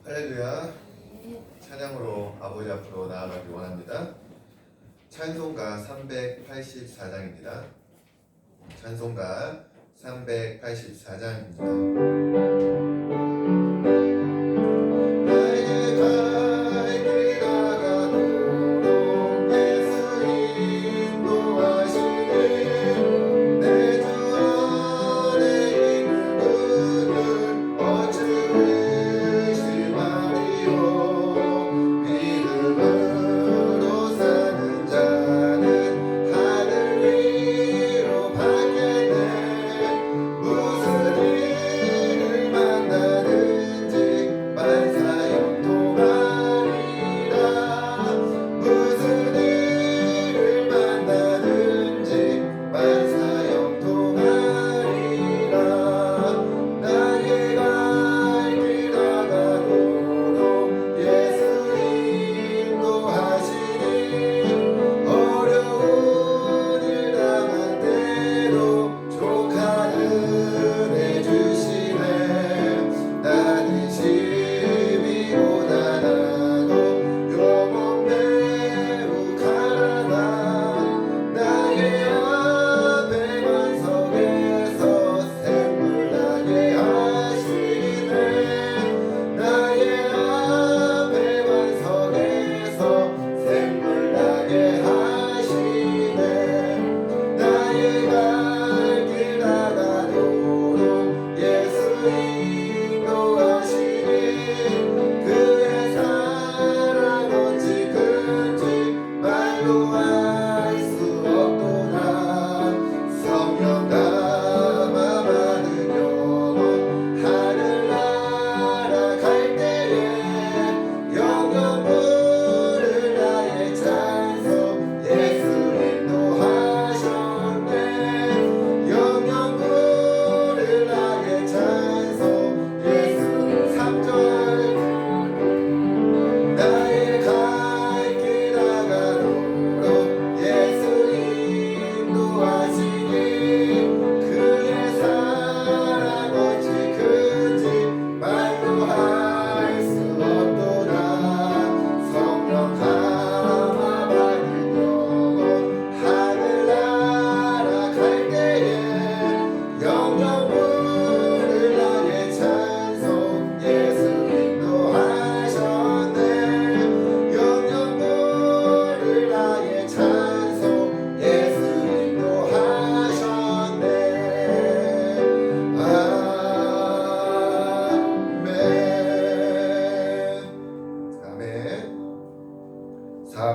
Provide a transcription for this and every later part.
할렐루야. 찬양으로 아버지 앞으로 나아가기 원합니다. 찬송가 384장입니다. 찬송가 384장입니다.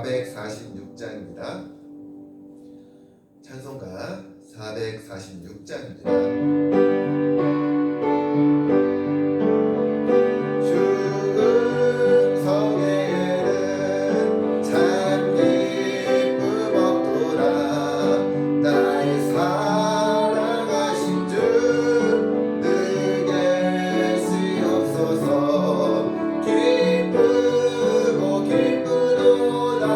아멘. 446장입니다. 찬송가 446장입니다. 기쁘고 기쁘도다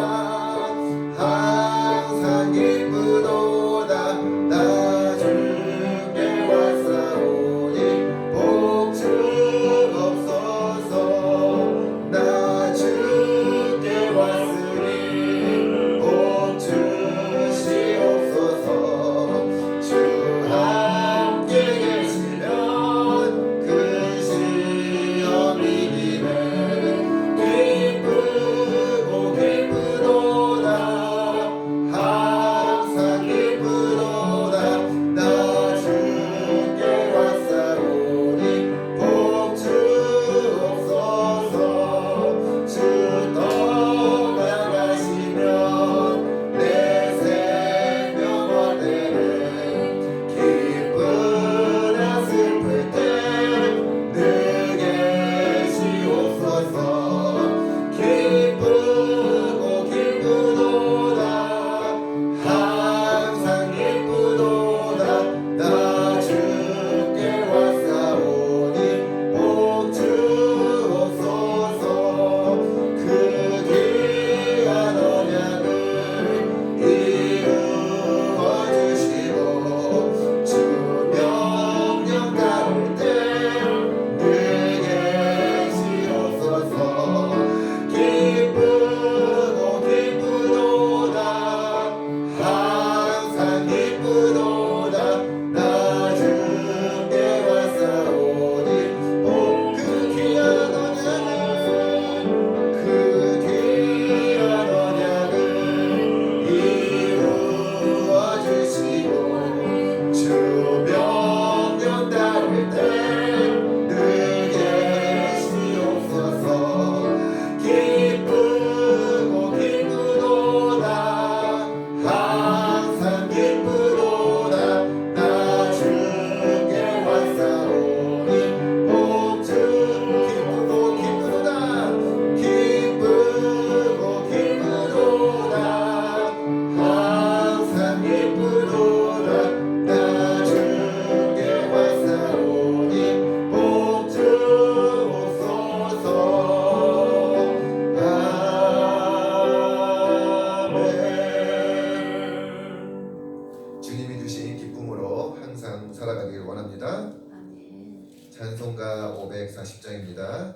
찬송가 540장입니다.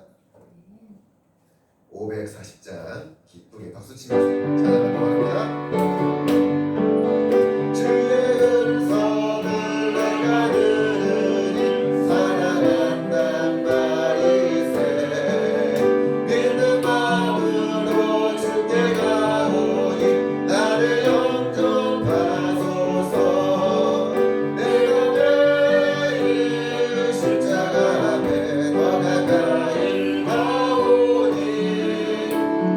540장 기쁘게 박수치면서 찬양하도록 합니다. 주의 음성을 내가 들으니 사랑한단 말이세. 믿는 마음으로 주께 가오니 나를 영접하소서. 내가 매일 십자가 앞에 더 가까이 가오니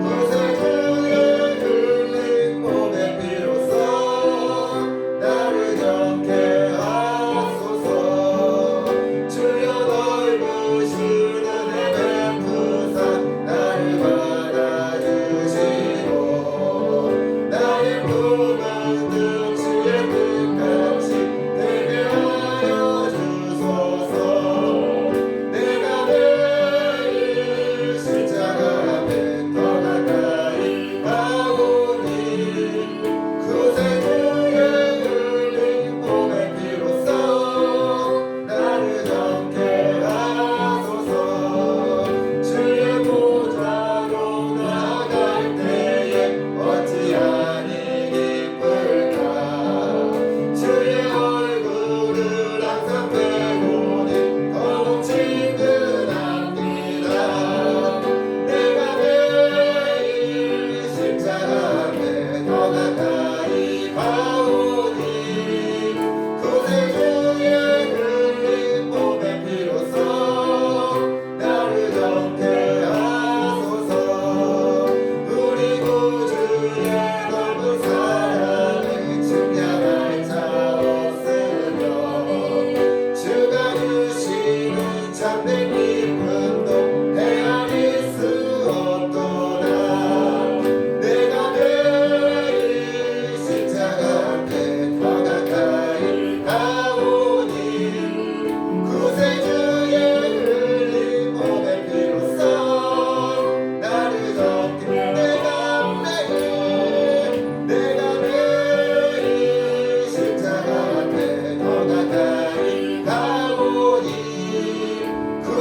구세 주의 흘린 몸의 피로써 나를 정케 하소서. 주여 넓으신 은혜 베푸사 나를 받아주시고 나의 품은 등 주의 뜻같이 되게 하여 주소서. 내가 매일 십자가 앞에 더 가까이 가오니 구세 주의 흘린 몸의 피로써 나를 정케 하소서. 주의 보좌로 나아갈 때에 어찌하니 기쁠까. 주의 얼굴을 항상 배우니 더욱 친근합니다. 내가 매일 십자가 앞에 더 가까이 가오니 구세 주의 흘린 몸의 피로써 나를 정케 하소서. 우리 구주의 넓은 사랑을 측량할 자 없으며 주가 주시는 참된 기쁨도 헤아릴 수 없도다. 내가 매일 십자가 앞에 더 가까이 가오니 구세 주의 흘린 몸의 피로써 나를 정케. 내가 매일 십자가 앞에 더 가까이 가오니 구세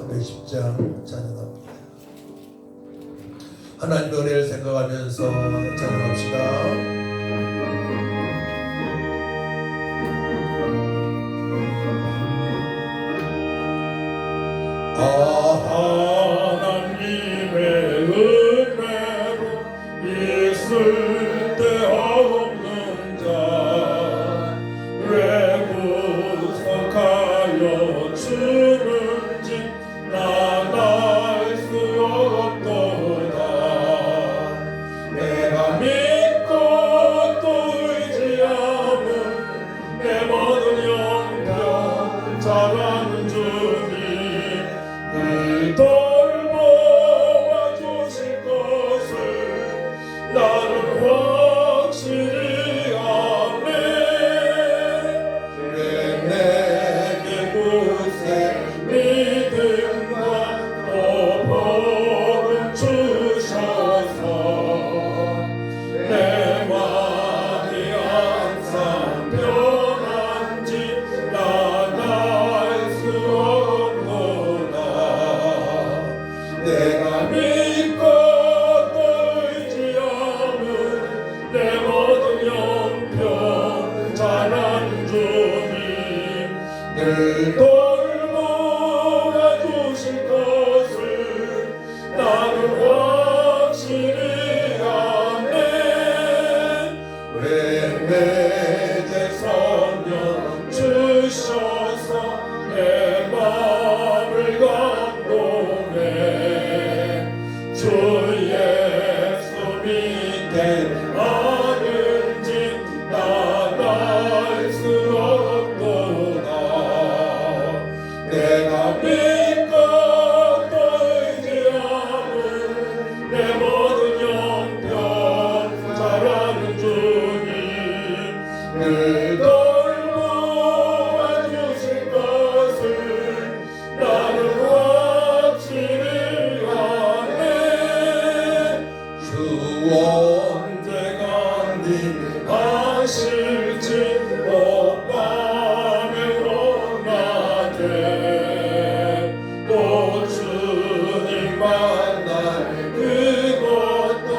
110장 찬양합니다. 하나님의 은혜를 생각하면서 찬양합시다. 하나님의 은혜로 있을 데 없는 자 왜 구속하여 주는지 난 알 수 없도다. 내가 믿고 또 의지함은 내 모든 영병 잘하는 주님 늘 돌보아 주실 것을 나는 확실히 아네. 왜 내게 굳세 믿음과 또 복음 주셔서 내 마음이 항상 편한지 난 알 수 없노라. 내가 믿고 또 의지함은 내 모든 영병 잘하는 주님 늘 돌보아 주실 것을 나는 확실히 아네. 왜 내게 성령 주셔서 내 마음을 감동해. 주 예수 믿게 아는지 난 알 수 없도다. 내가 믿고 또 의지함은 내 모든 영병 잘하는 주님 늘 돌보아 주실 것을 나는 확실히 아네. 주 언제가 니 하실지 오밤에 원하되 또 주님 만날 그것도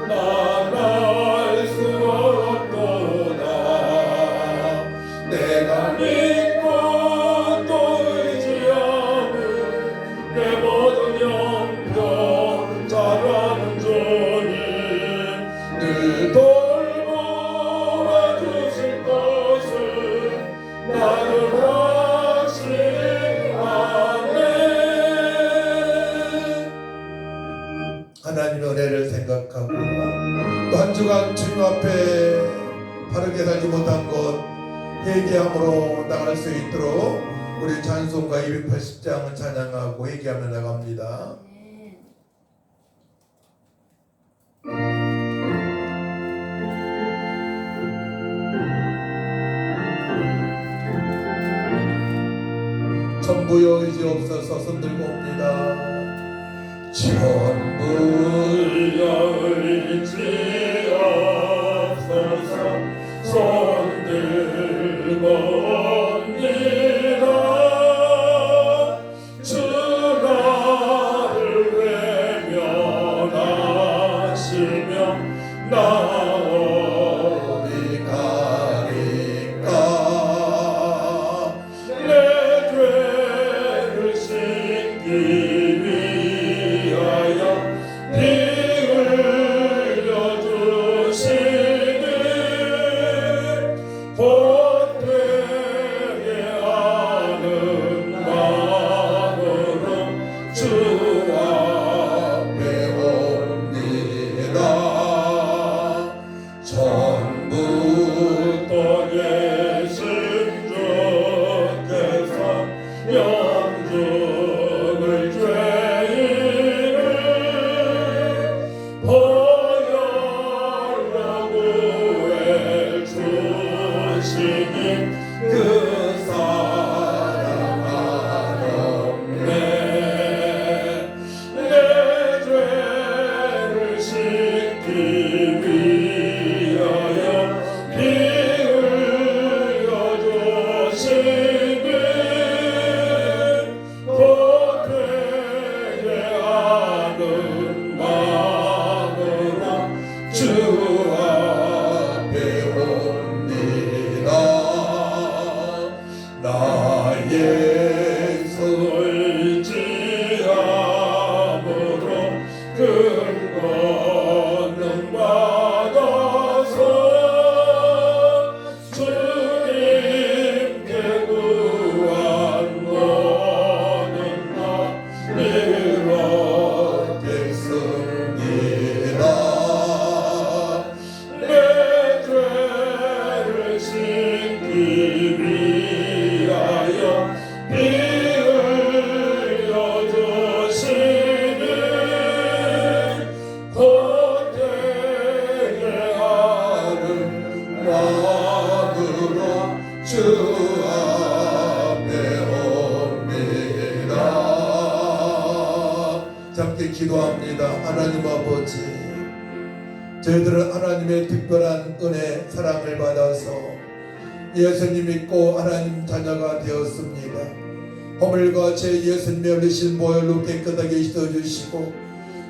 난 알 수 없도다. 내가 믿고 또 의지함은 내 모든 영병 잘하는 주님 늘 돌보아 주실 것을 나는 확실히 아네. 하나님의 은혜를 생각하고 또 한 주간 주님 앞에 바르게 살지 못한 것 회개함으로 나갈 수 있도록 우리 찬송가 280장을 찬양하고 회개하며 나갑니다. 전부여 의지 없어서 손들고 옵니다. 전부여 의지 없어서 손들고 옵니다. 주 나를 외면하시며 나 어디 가리까. 내 죄를 씻기 위하여 피 흘려 주시니 복되게 하는 마음으로 주 앞에 옵니다. 전부 또 계신 주께서 영죽을 죄인을 보혈로 구해 주시니 그 사랑 하렵네. 함께 기도합니다. 하나님 아버지, 저희들은 하나님의 특별한 은혜 사랑을 받아서 예수님 믿고 하나님 자녀가 되었습니다. 허물과 제 예수님의 흘리신 보혈로 깨끗하게 씻어주시고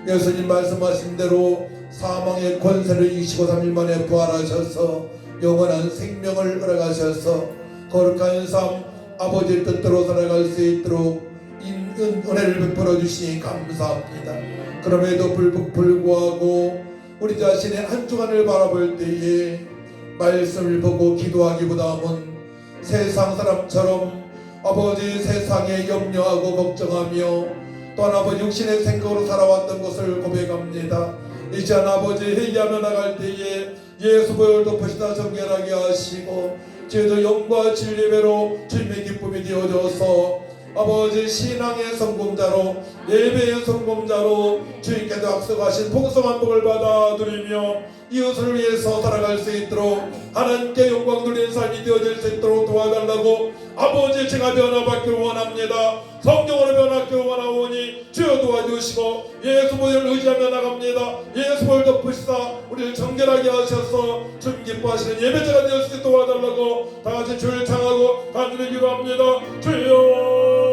예수님 말씀하신 대로 사망의 권세를 이기시고 3일 만에 부활하셔서 영원한 생명을 허락하셔서 거룩한 삶 아버지의 뜻대로 살아갈 수 있도록 은혜를 베풀어 주시니 감사합니다. 그럼에도 불구하고 우리 자신의 한 주간을 바라볼 때에 말씀을 보고 기도하기보다는 세상 사람처럼 아버지 세상에 염려하고 걱정하며 또한 아버지 육신의 생각으로 살아왔던 것을 고백합니다. 이제 아버지 회개하며 나갈 때에 예수 보혈 덮으시다 정결하게 하시고 저희도 영과 진리배로 주님의 기쁨이 되어져서 아버지 신앙의 성공자로 예배의 성공자로 주님께서 약속하신 풍성한 복을 받아 누리며 이웃을 위해서 살아갈 수 있도록 하나님께 영광 돌리는 삶이 되어질 수 있도록 도와달라고 아버지 제가 변화받기를 원합니다. 성령으로 변화받기를 원하오니 주여 도와주시고 예수 보혈을 의지하며 나갑니다. 예수 보혈 덮으시사 우리를 정결하게 하셔서 주님 기뻐하시는 예배자가 되을 수 있도록 도와달라고 다같이 주를 창하고 간절히 기도합니다. 주여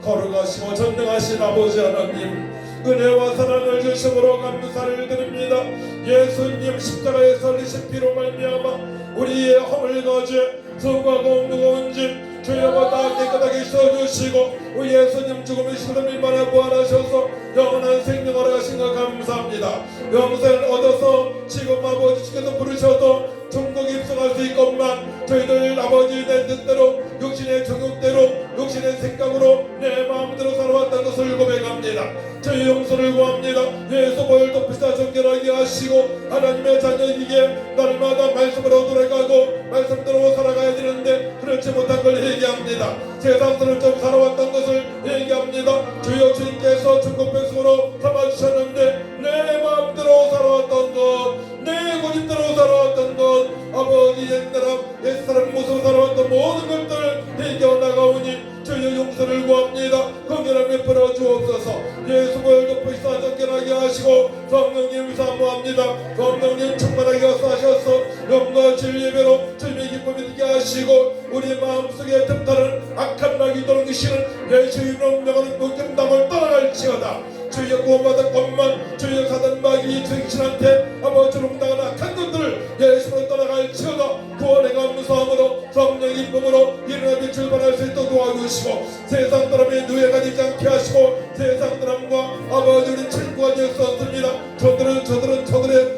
거룩하시고 전능하신 아버지 하나님, 은혜와 사랑을 주심으로 감사를 드립니다. 예수님 십자가에서 흘리신 피로 말미암아 우리의 허물과 죄, 수고하고 무거운 짐 주여가 다 깨끗하게 씻어주시고 우리 예수님 죽음의 시간을 만에 부활하셔서 영원한 생명을 하신 것 감사합니다. 영생을 얻어서 지금 아버지께서 부르셔도 천국 입성할 수 있건만 저희들 아버지 내 뜻대로 육신의 정욕대로 육신의 생각으로 내 마음대로 살아왔다는 것을 고백합니다. 저희 용서를 구합니다. 예수 보혈 덮으시다 정결하게 하시고 하나님의 자녀에게 날마다 말씀으로 돌아가고 말씀대로 살아가야 되는데 그렇지 못한 걸 회개합니다. 세상을 좀 살아왔던 것을 회개합니다. 주여 주님께서 천국 백성으로 삼아주셨는데 내 마음대로 살아왔던 것, 내 고집대로 살아왔던 것, 아버지 옛사람 모습으로 살아왔던 모든 것들을 회개하고 나가오니 주여 용서를 구합니다. 긍휼을 베풀어 주옵소서. 예수 보혈 덮으시사 정결하게 하시고 성령님 사모합니다. 성령님 충만하게 하셔서 영과 진리배로 주님의 기쁨이 되게 하시고 우리 마음속에 틈타는 악한 낙이 돌기시는 내 주인으로 명하는 목gem당을 떠나갈지어다. 주여 구원받은 것만 주여 사단 마귀 주신한테 아버지로 당한 악한 것들을 예수로 떠나갈지어다. 구원의 감사함으로 성령의 기쁨으로 일어나게 출발할 수 있도록 도와주시고 세상 사람의 누에가 되지 않게 하시고 세상 사람과 아버지 우리 친구가 될 수 없습니다. 저들은 저들의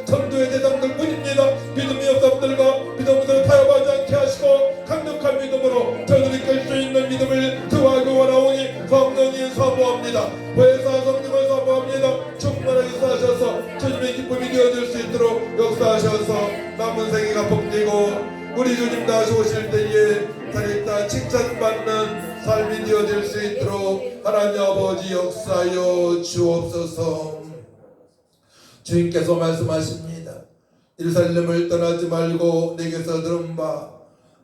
천도의 대장들 뿐입니다. 믿음이 없사람들과 믿음을 타협하지 않게 하시고 강력한 믿음으로 저들이 끌 수 있는 믿음을 도와주기 원하오니 성령이 사모합니다. 회사 성령을 사모합니다. 충만하게 사셔서 주님의 기쁨이 되어질 수 있도록 역사하셔서 남은 생애가 복되고 우리 주님 다시 오실 때에 자리다 칭찬받는 삶이 되어질 수 있도록 하나님 아버지 역사하여 주옵소서. 주님께서 말씀하십니다. 예루살렘을 떠나지 말고 내게서 들은 바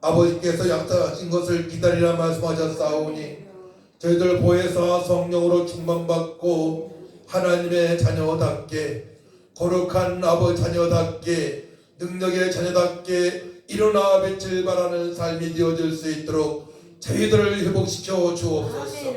아버지께서 약속하신 것을 기다리라 말씀하셨사오니 저희들 보혜사 성령으로 충만받고 하나님의 자녀답게 거룩한 아버지 자녀답게 능력의 자녀답게 일어나 빛을 발하는 삶이 되어질 수 있도록 저희들을 회복시켜 주옵소서.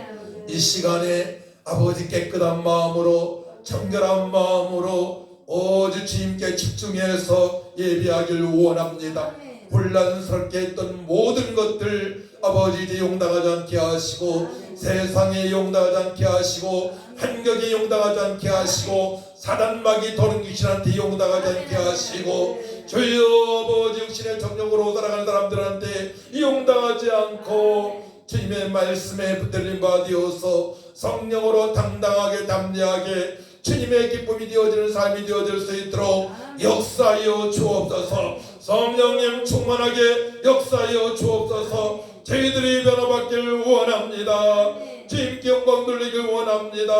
이 시간에 아버지 깨끗한 마음으로 정결한 마음으로 오직 주님께 집중해서 예배하길 원합니다. 혼란스럽게 했던 모든 것들 아버지 이제 용당하지 않게 하시고 세상에 용당하지 않게 하시고 한격에 용당하지 않게 하시고 사단마귀 도는 귀신한테 용당하지 않게 하시고 주여 아버지 육신의 정욕으로 살아가는 사람들한테 용당하지 않고 주님의 말씀에 붙들림 받으어서 성령으로 당당하게 담대하게 주님의 기쁨이 되어지는 삶이 되어질 수 있도록 역사하여 주옵소서. 성령님 충만하게 역사하여 주옵소서. 저희들이 변화받기를 원합니다. 주님께 영광 돌리길 원합니다.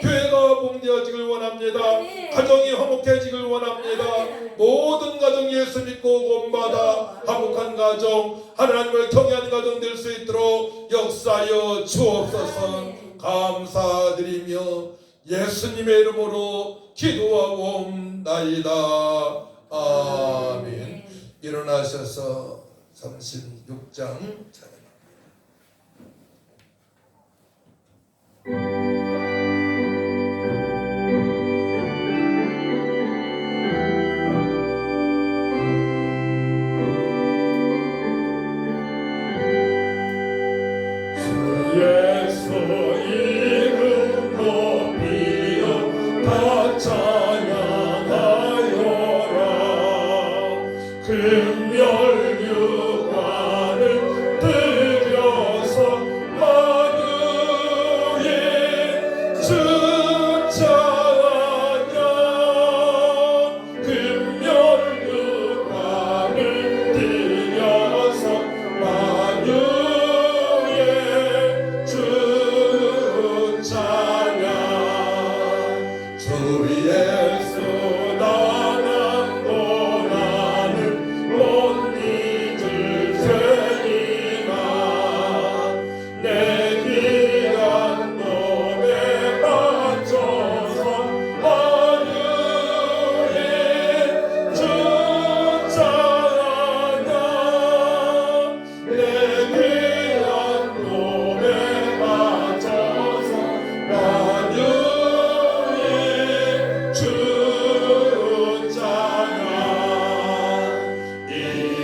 교회가 봉되어지길 원합니다. 가정이 화목해지길 원합니다. 모든 가정 예수 믿고 구원받아 화목한 가정 하나님을 경외하는 가정 될 수 있도록 역사하여 주옵소서. 감사드리며 예수님의 이름으로 기도하옵나이다. 아멘. 일어나셔서 36장 찬양. 예수 이름 높이어 다 찬양하여라. 금멸유관을 들여서 만유의 주 찬양. 금멸유관을 들여서 만유의 주 찬양. 주 예수 나는 고난을 못 잊을 테니라. 내 귀한 몸에 바쳐서 만유의 주 찬양. 내 귀한 몸에 바쳐서 만유의 주 찬양. 이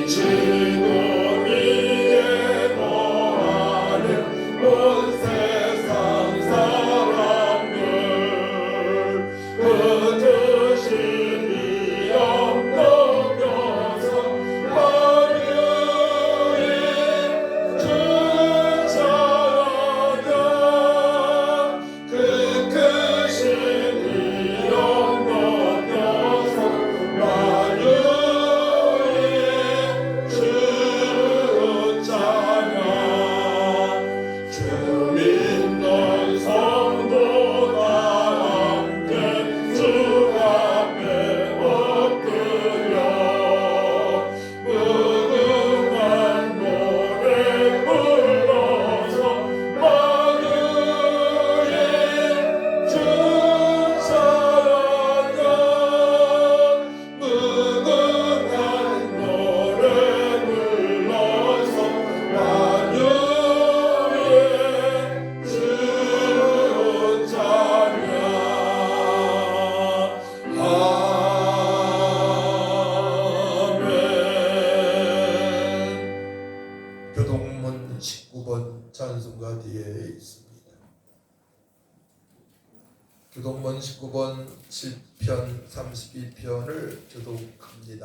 지구 위에 거하는 온 세상 사람들 그 뜻이 비엄 넘겨서 만유의 주 찬양. 그 크신 비엄 넘겨서 만유의 주 찬양. 주민 넌 성도 다 함께 주 앞에 엎드려 무궁한 노래 불러서 만유의 주 찬양. 무궁한 노래 불러서 만유의 주 찬양. 아멘. 교동문 19번 찬송가 뒤에 있습니다. 교동문 19번 7편 32편을 교독합니다.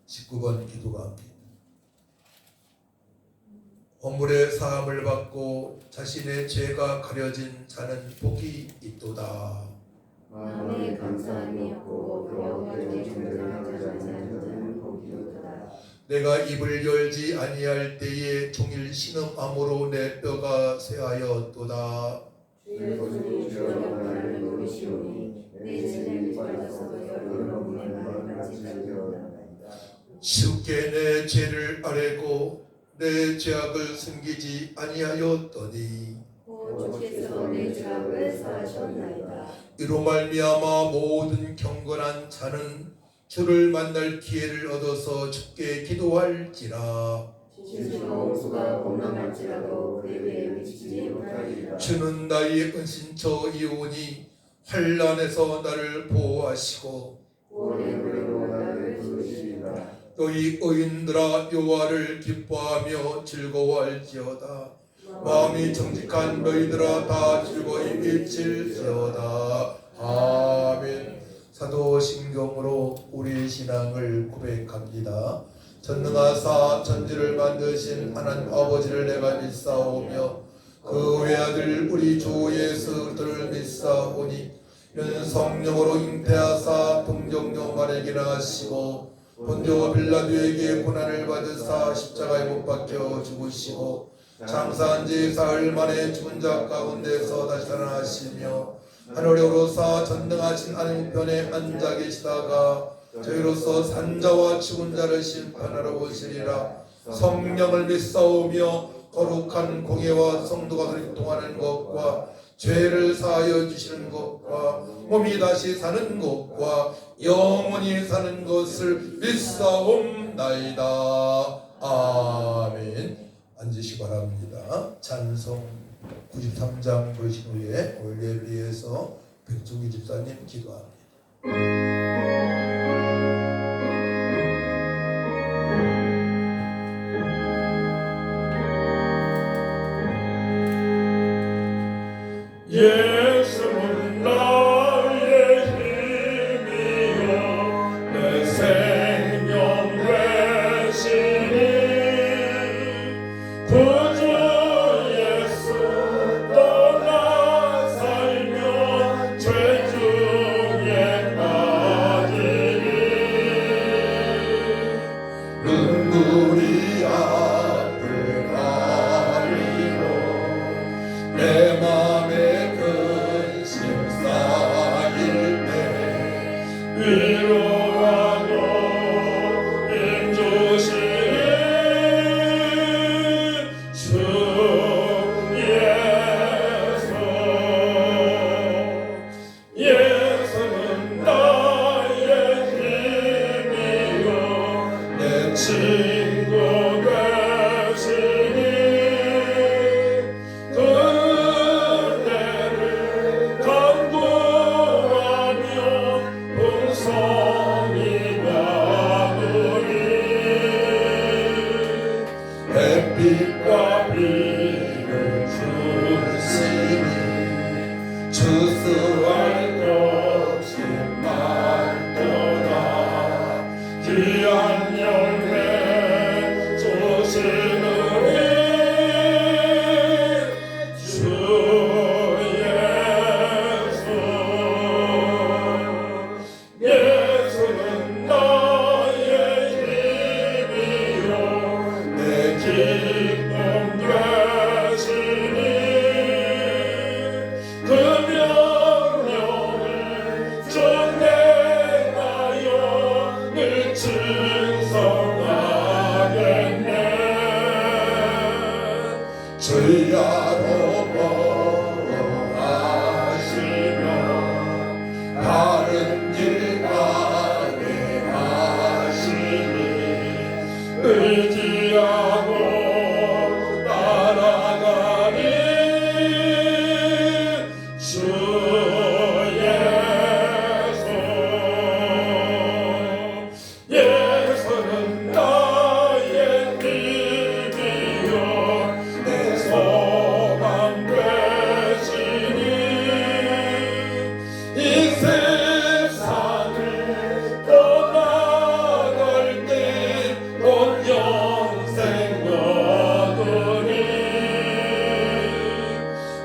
(19번) 기도가 합니다. 허물의 사함을 받고 자신의 죄가 가려진 자는 복이 있도다. 마음에 감사함이 없고 여호와께 충전하지 않는 자는 복이 있도다. 내가 입을 열지 아니할 때에 종일 신음함으로 내 뼈가 쇠하였도다. 주의 손이 주여 나를 노리시오니 내 진을 받아서도 여러분 말을 같이 되었다. 쉽게 내 죄를 아뢰고 내 죄악을 숨기지 아니하였더니 오 주께서 내 죄악을 사하셨나이다. 이로 말미암아 모든 경건한 자는 주를 만날 기회를 얻어서 주께 기도할지라. 지식과 홍수가 범람할지라도 그에게 미치지 못하리라. 주는 나의 은신처이오니 환난에서 나를 보호하시고 오래 노래로 나를 부르시리라. 너희 의인들아 여호와를 기뻐하며 즐거워할지어다. 마음이 정직한 너희들아 다 즐거이 일칠지어다. 아멘. 사도신경으로 우리의 신앙을 고백합니다. 전능하사 천지를 만드신 하나님 아버지를 내가 믿사오며 그 외아들 우리 주 예수 그리스도를 믿사오니 이는 성령으로 잉태하사 동정녀 마리아에게나 하시고 본디오 빌라도에게 고난을 받으사 십자가에 못 박혀 죽으시고 장사한 지 사흘 만에 죽은 자 가운데서 다시 살아나시며 하늘에 오르사 전능하신 하나님 편에 앉아 계시다가 저희로서 산자와 죽은 자를 심판하러 오시리라. 성령을 믿사오며 거룩한 공예와 성도가 활동하는 것과 죄를 사하여 주시는 것과 몸이 다시 사는 것과 영원히 사는 것을 믿사옵나이다. 아멘. 앉으시 바랍니다. 찬송 93장 부르신 후에 오늘 예배에서 백종기 집사님 기도합니다. 예수는 나의 힘이요 내 생명 되시니 구주 예수 떠나 살면 죄 중에 빠지니 눈물이 앞을 가리고 내 맘에 근심 쌓일 때 위로하고 힘주시는 주 예수 예수는 나의 힘이요 내 친구 되시니 그대를 간구하며 풍성히 나누리 햇빛과 비를 주시니 주수할 것이 많도다 귀한 열매 주시느니 주 예수 예수는 나의 힘이요 내 기쁨 되시니 그 명령을 전해가여 늘 충성하겠네 주야로 보호하시며 바른 길 가게 하시니 의지하고 따라가니 주 예수 예수는 나의 힘이요 내 소망 되시니 이 세상을 떠나갈 때 곧 영생 얻으니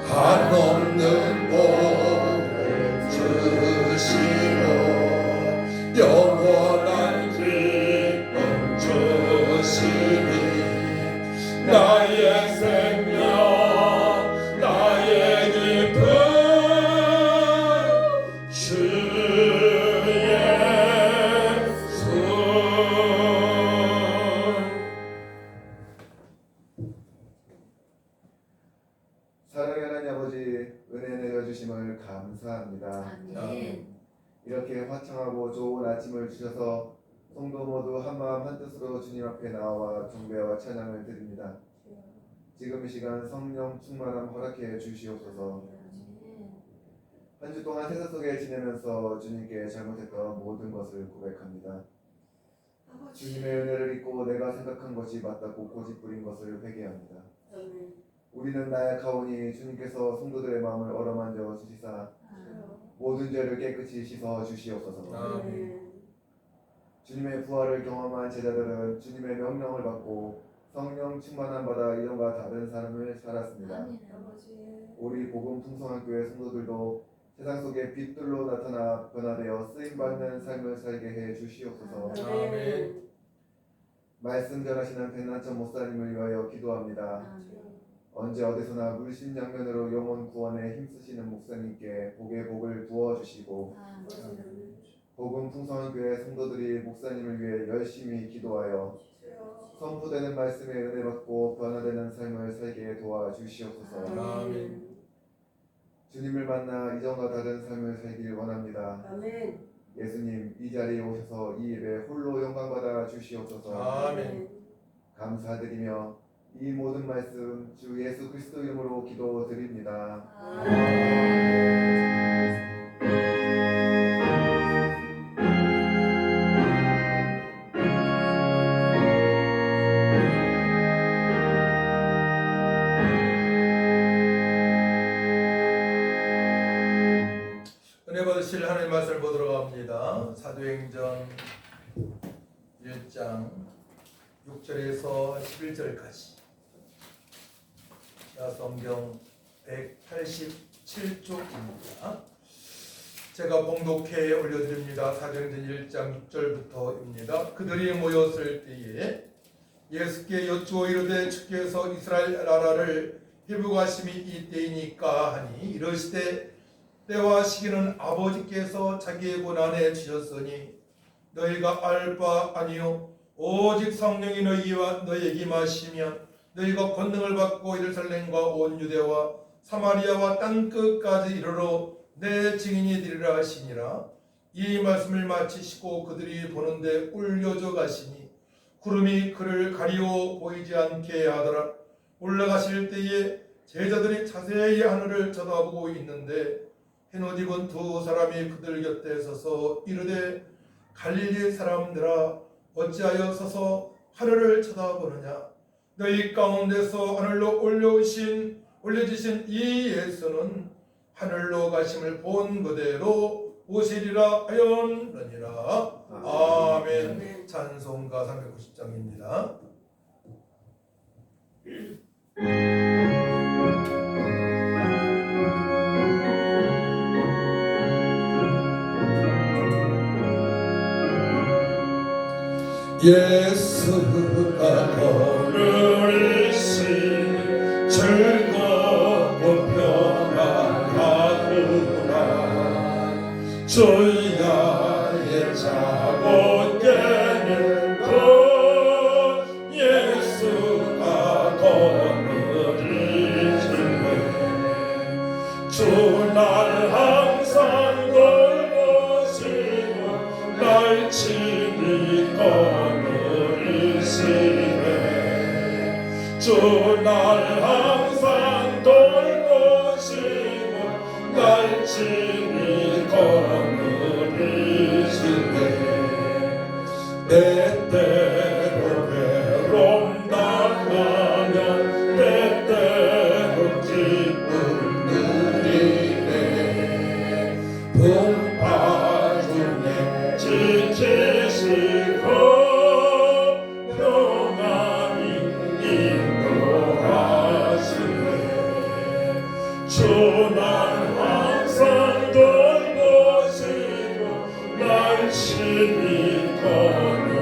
한없는 복을 주시고 영원한 기쁨 주시니 나의 생명 나의 기쁨 주 예수 사랑의 하나님 아버지 은혜 내려주심을 감사합니다. 아멘. 이렇게 화창하고 좋은 아침을 주셔서 성도 모두 한마음 한뜻으로 주님 앞에 나와 경배와 찬양을 드립니다. 지금 이 시간 성령 충만함 허락해 주시옵소서. 한 주 동안 세상 속에 지내면서 주님께 잘못했던 모든 것을 고백합니다. 주님의 은혜를 잊고 내가 생각한 것이 맞다고 고집부린 것을 회개합니다. 우리는 나약하오니 주님께서 성도들의 마음을 어루만져 주시사 모든 죄를 깨끗이 씻어 주시옵소서. 아멘. 주님의 부활을 경험한 제자들은 주님의 명령을 받고 성령 충만함 받아 이전과 다른 삶을 살았습니다. 우리 복음 풍성한 교회 성도들도 세상 속에 빛들로 나타나 변화되어 쓰임받는 삶을 살게 해 주시옵소서. 아멘. 말씀 전하시는 백난천 목사님을 위하여 기도합니다. 언제 어디서나 물심양면으로 영혼 구원에 힘쓰시는 목사님께 복의 복을 부어주시고 복음 풍성한 교회 성도들이 목사님을 위해 열심히 기도하여 선포되는 말씀에 은혜 받고 변화되는 삶을 살게 도와주시옵소서. 아멘. 주님을 만나 이전과 다른 삶을 살길 원합니다. 아멘. 예수님 이 자리에 오셔서 이 예배 홀로 영광받아 주시옵소서. 아멘. 감사드리며 이 모든 말씀 주 예수 그리스도 이름으로 기도드립니다. 은혜 받으실 하나님 말씀을 보도록 합니다. 사도행전 1장 6절에서 11절까지 성경 187쪽입니다. 제가 봉독해 올려드립니다. 사도행전 1장 6절부터입니다. 그들이 모였을 때에 예수께 여쭈어 이르되 주께서 이스라엘 나라를 회복하심이 이때이니까 하니 이르시되 때와 시기는 아버지께서 자기의 고난에 주셨으니 너희가 알 바 아니요 오직 성령이 너희에게 임하시면 너희가 권능을 받고 예루살렘과 온 유대와 사마리아와 땅 끝까지 이르러 내 증인이 되리라 하시니라. 이 말씀을 마치시고 그들이 보는데 울려져 가시니 구름이 그를 가리워 보이지 않게 하더라. 올라가실 때에 제자들이 자세히 하늘을 쳐다보고 있는데 흰옷 입은 두 사람이 그들 곁에 서서 이르되 갈릴리 사람들아 어찌하여 서서 하늘을 쳐다보느냐. 너희 가운데서 하늘로 올려지신 이 예수는 하늘로 가심을 본 그대로 오시리라 하였느니라. 아멘. 찬송가 390장입니다. 예수가 걸으신 즐거운 평안하구나. 주야의 자고 깨는 것 예수가 걸으시네. 주날 항상 돌보시고 날 친히 주날 항상 돌보시고 날 친히 거느리시네. 때때로 괴로움 당하면 때때로 기쁨 누리네. 풍파 중에 지키시고 주날 항상 돌보시고 날 친히 거느리시네.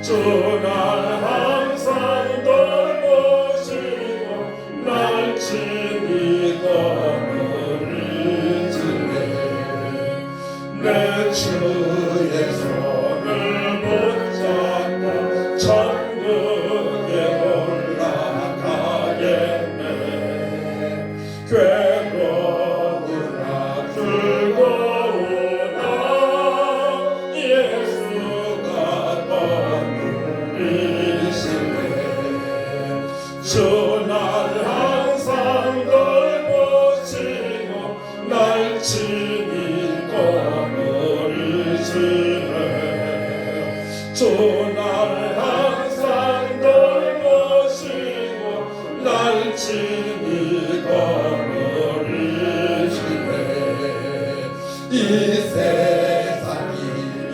주날 항상 돌보시고 날 친히 거느리시네. 내 주의 손을 붙잡고 천국에 괴로우나 즐거우나 예수가 거느리시네. 주날 항상 돌보시고 날 친히 거느리시네. 주날 항상 돌보시고 날 친히 거느리시네. 이 세상이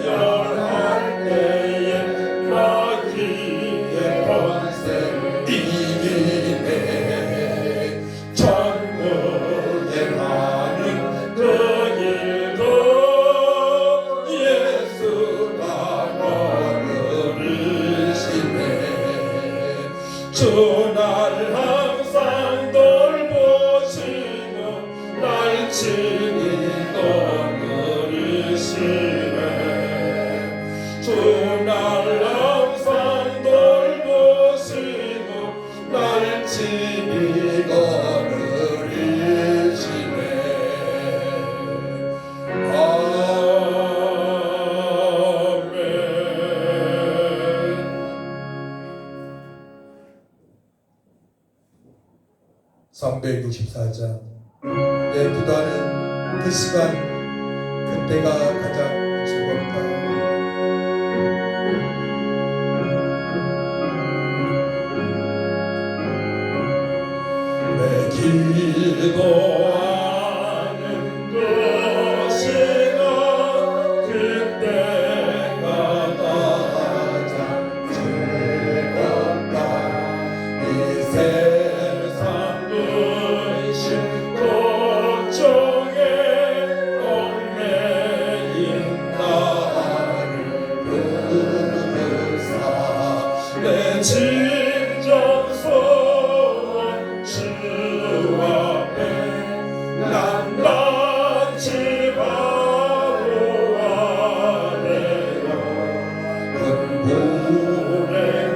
멸할 때에 마귀의 권세 이기네. 천국에 가는 그 길도 예수가 거느리시네. 주날 항상 돌보시며 날 친히 364장. 내 기도하는 그 시간, 그때가 가장 즐겁다. 내 기도하는 그 시간 그때가 가장 즐겁다. 이 세상 근심 걱정에 얽매인 나를 부르사 내 진정성 주 앞에 낱낱이 바로아래요. 불행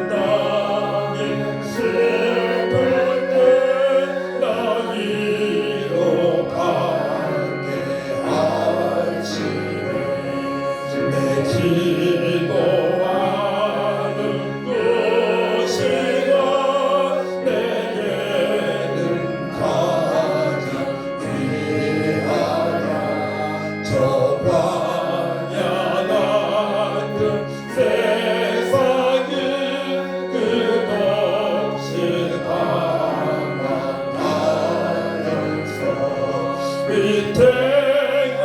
땅에 슬플 때 나 위로받게 하시네. 내 기도하는 그 시간 내게는 가장 귀하다. 저 광야같은 세상을 끝없이 당하면서 위태한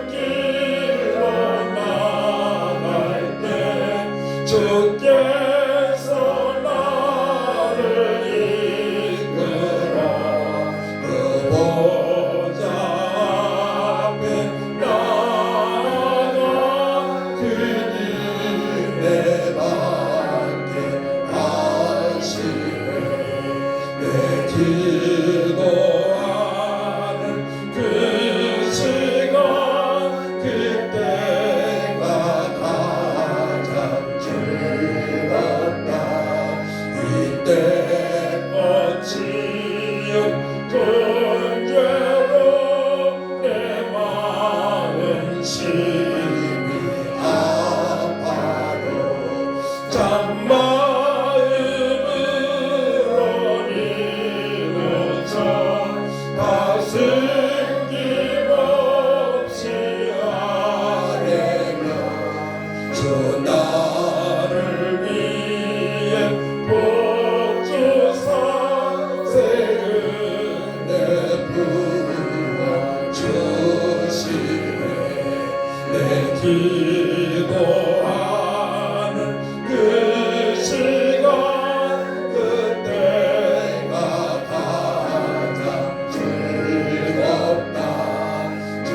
길로 나갈 때 주께서 나를 이끌어 그 보좌 앞에 나아가 그 은혜 받게 하시네. 내 기도하는 그 시간 그때가 가장 즐겁다. 이때 어찌요 큰 죄로 내 마음 심히 아파도 참마음으로 이루쳐 다승 김없이 아뢰며 주 나를 위해 복 주사 새 은혜 부어 주시네. 내 기도하는 그 시간 그때가 가장 즐겁다. 주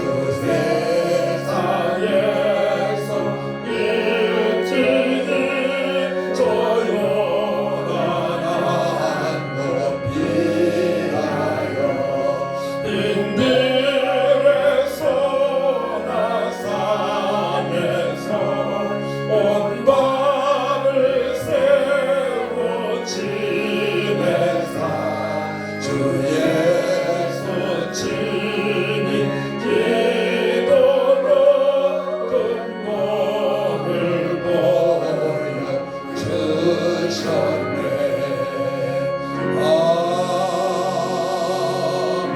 세상에서 일찍이 조용한 한몸 피하여 인들에서나 산에서 온 밤을 새워 지내사 주 예수 친히 기도로 큰 복을 보여주셨네.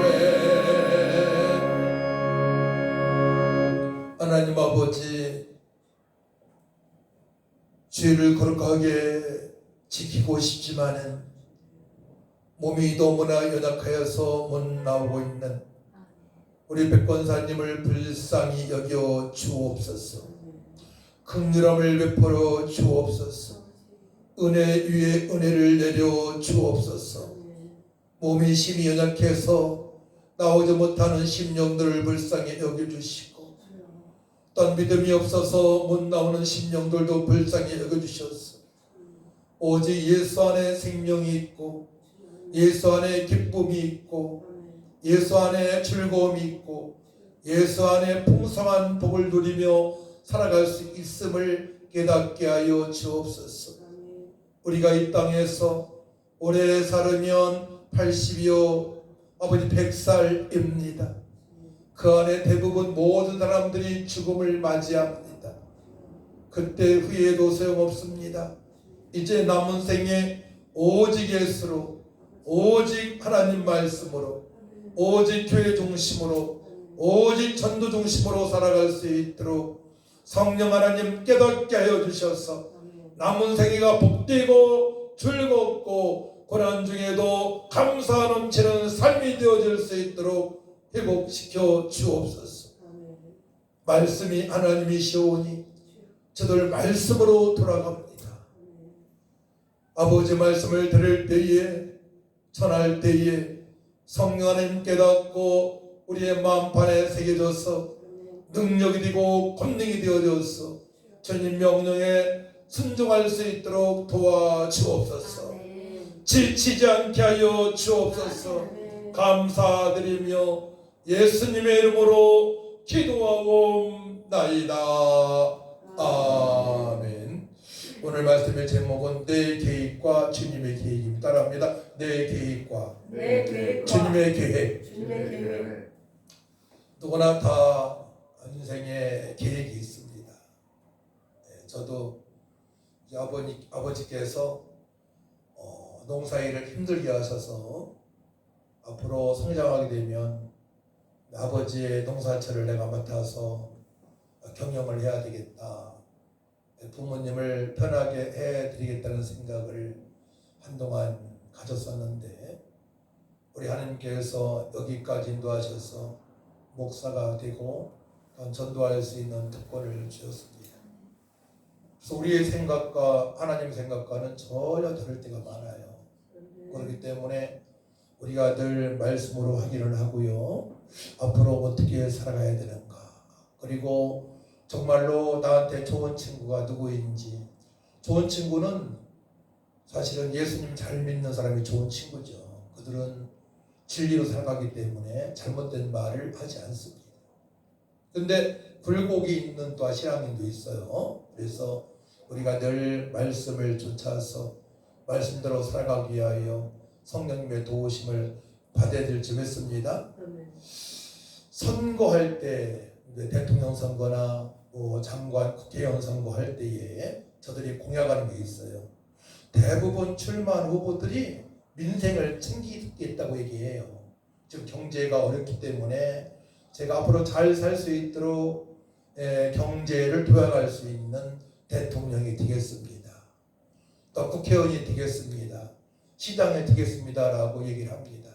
아멘. 하나님 아버지, 죄를 거룩하게 지키고 싶지만은 몸이 너무나 연약하여서 못 나오고 있는 우리 백권사님을 불쌍히 여겨 주옵소서. 긍휼함을 베풀어 주옵소서. 은혜 위에 은혜를 내려 주옵소서. 몸이 심히 연약해서 나오지 못하는 심령들을 불쌍히 여겨주시고 어떤 믿음이 없어서 못 나오는 심령들도 불쌍히 여겨주셔서 오직 예수 안에 생명이 있고 예수 안에 기쁨이 있고 예수 안에 즐거움이 있고 예수 안에 풍성한 복을 누리며 살아갈 수 있음을 깨닫게 하여 주옵소서. 우리가 이 땅에서 오래 살으면 80이요 아버지 100살입니다. 그 안에 대부분 모든 사람들이 죽음을 맞이합니다. 그때 후회도 소용없습니다. 이제 남은 생에 오직 예수로 오직 하나님 말씀으로, 오직 교회 중심으로, 오직 전도 중심으로 살아갈 수 있도록 성령 하나님 깨닫게 하여 주셔서 남은 생애가 복되고 즐겁고 고난 중에도 감사 넘치는 삶이 되어질 수 있도록 회복시켜 주옵소서. 말씀이 하나님이시오니 저들 말씀으로 돌아갑니다. 아버지 말씀을 들을 때에, 전할 때에 성령 하나님 깨닫고 우리의 마음판에 새겨져서 능력이 되고 권능이 되어져서 주님 명령에 순종할 수 있도록 도와주옵소서. 지치지 않게 하여 주옵소서. 감사드리며 예수님의 이름으로 기도하옵나이다. 아멘. 오늘 말씀의 제목은 내 계획과 주님의 계획입니다. 따라합니다. 내 계획과 내 계획과 주님의 계획. 주님의 계획. 누구나 다 인생에 계획이 있습니다. 저도 이제 아버지께서 농사일을 힘들게 하셔서 앞으로 성장하게 되면 아버지의 농사철을 내가 맡아서 경영을 해야 되겠다. 부모님을 편하게 해드리겠다는 생각을 한동안 가졌었는데 우리 하나님께서 여기까지 인도하셔서 목사가 되고 전도할 수 있는 특권을 주셨습니다. 그래서 우리의 생각과 하나님 생각과는 전혀 다를 때가 많아요. 그렇기 때문에 우리가 늘 말씀으로 확인을 하고요. 앞으로 어떻게 살아가야 되는가. 그리고 정말로 나한테 좋은 친구가 누구인지. 좋은 친구는 사실은 예수님 잘 믿는 사람이 좋은 친구죠. 그들은 진리로 살아가기 때문에 잘못된 말을 하지 않습니다. 근데 굴곡이 있는 또 신앙인도 있어요. 그래서 우리가 늘 말씀을 쫓아서 말씀대로 살아가기 위하여 성령님의 도우심을 받아야 될 줄 믿습니다. 선거할 때 대통령 선거나 장관, 국회의원 선거할 때에 저들이 공약하는 게 있어요. 대부분 출마한 후보들이 민생을 챙기겠다고 얘기해요. 지금 경제가 어렵기 때문에 제가 앞으로 잘 살 수 있도록 경제를 도와갈 수 있는 대통령이 되겠습니다. 또 국회의원이 되겠습니다. 시장이 되겠습니다. 라고 얘기를 합니다.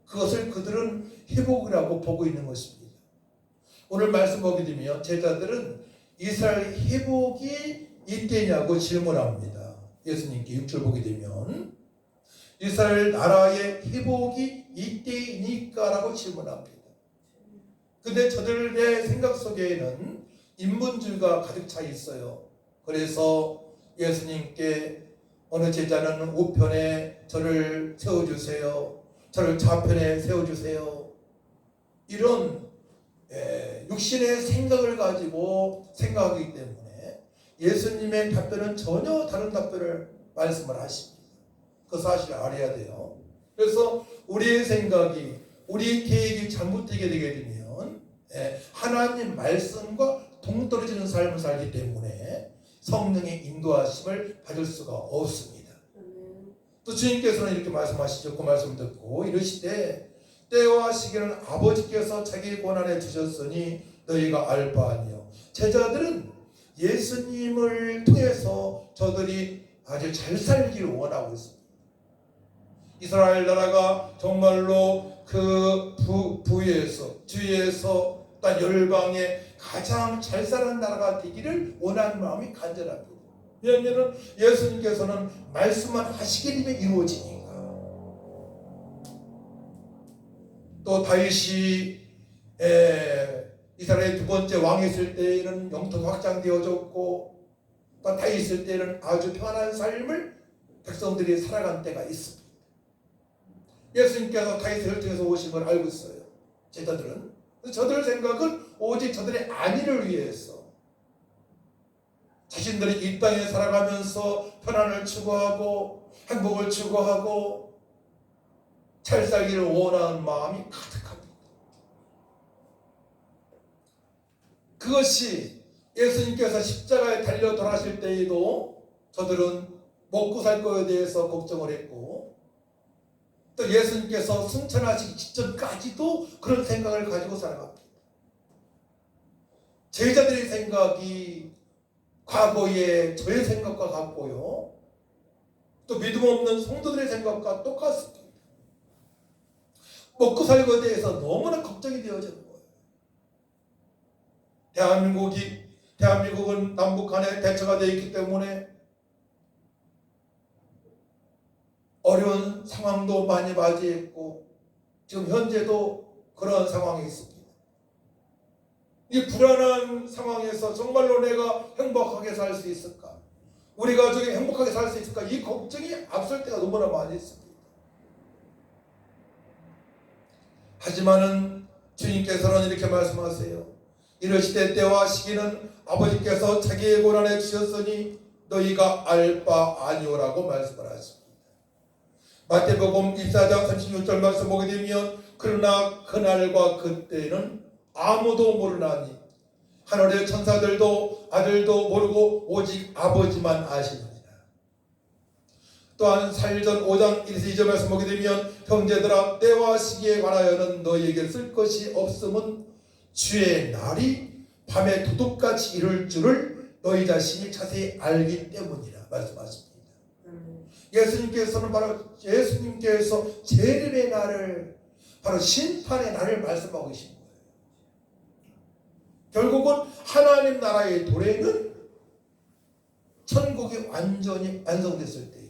그것을 그들은 회복이라고 보고 있는 것입니다. 오늘 말씀 보게 되면 제자들은 이스라엘 회복이 이때냐고 질문합니다. 예수님께 6절 보게 되면 이스라엘 나라의 회복이 이때이니까 라고 질문합니다. 근데 저들의 생각 속에는 인본주의가 가득 차 있어요. 그래서 예수님께 어느 제자는 우편에 저를 세워주세요. 저를 좌편에 세워주세요. 이런 육신의 생각을 가지고 생각하기 때문에 예수님의 답변은 전혀 다른 답변을 말씀을 하십니다. 그 사실을 알아야 돼요. 그래서 우리의 생각이, 우리 계획이 잘못되게 되게 되면 하나님 말씀과 동떨어지는 삶을 살기 때문에 성령의 인도하심을 받을 수가 없습니다. 또 주님께서는 이렇게 말씀하시죠. 그 말씀을 듣고 이르시되 때와 시기는 아버지께서 자기 권한에 주셨으니 너희가 알 바 아니요. 제자들은 예수님을 통해서 저들이 아주 잘 살기를 원하고 있습니다. 이스라엘 나라가 정말로 그 부에서 주위에서 딱 열방에 가장 잘 사는 나라가 되기를 원하는 마음이 간절합니다. 왜냐하면 예수님께서는 말씀만 하시게 되면 이루어지니까. 또 다윗이 이스라엘 두 번째 왕이 있을 때에는 영토가 확장되어졌고 또 다윗이 있을 때는 아주 편안한 삶을 백성들이 살아간 때가 있습니다. 예수님께서 다윗을 통해서 오신 걸 알고 있어요. 제자들은. 저들 생각은 오직 저들의 안위를 위해서 자신들이 이 땅에 살아가면서 편안을 추구하고 행복을 추구하고 잘 살기를 원하는 마음이 가득합니다. 그것이 예수님께서 십자가에 달려 돌아가실 때에도 저들은 먹고 살 거에 대해서 걱정을 했고 또 예수님께서 승천하시기 직전까지도 그런 생각을 가지고 살아갑니다. 제자들의 생각이 과거의 저의 생각과 같고요. 또 믿음 없는 성도들의 생각과 똑같습니다. 먹고 살고에 대해서 너무나 걱정이 되어지는 거예요. 대한민국은 남북 간에 대처가 되어 있기 때문에 어려운 상황도 많이 맞이했고 지금 현재도 그런 상황이 있습니다. 이 불안한 상황에서 정말로 내가 행복하게 살 수 있을까? 우리 가족이 행복하게 살 수 있을까? 이 걱정이 앞설 때가 너무나 많이 있습니다. 하지만은 주님께서는 이렇게 말씀하세요. 이르시되 때와 시기는 아버지께서 자기의 고난에 주셨으니 너희가 알 바 아니오라고 말씀을 하십니다. 마태복음 24장 36절 말씀 보게 되면 그러나 그날과 그때는 아무도 모르나니 하늘의 천사들도 아들도 모르고 오직 아버지만 아시느니라. 또한 사일전 5장 1에서 2절 말씀 보게 되면 형제들아 때와 시기에 관하여는 너희에게 쓸 것이 없음은 주의 날이 밤에 도둑같이 이룰 줄을 너희 자신이 자세히 알기 때문이라 말씀하십니다. 예수님께서는 바로 예수님께서 재림의 날을 바로 심판의 날을 말씀하고 계신 거예요. 결국은 하나님 나라의 도래는 천국이 완전히 완성됐을 때에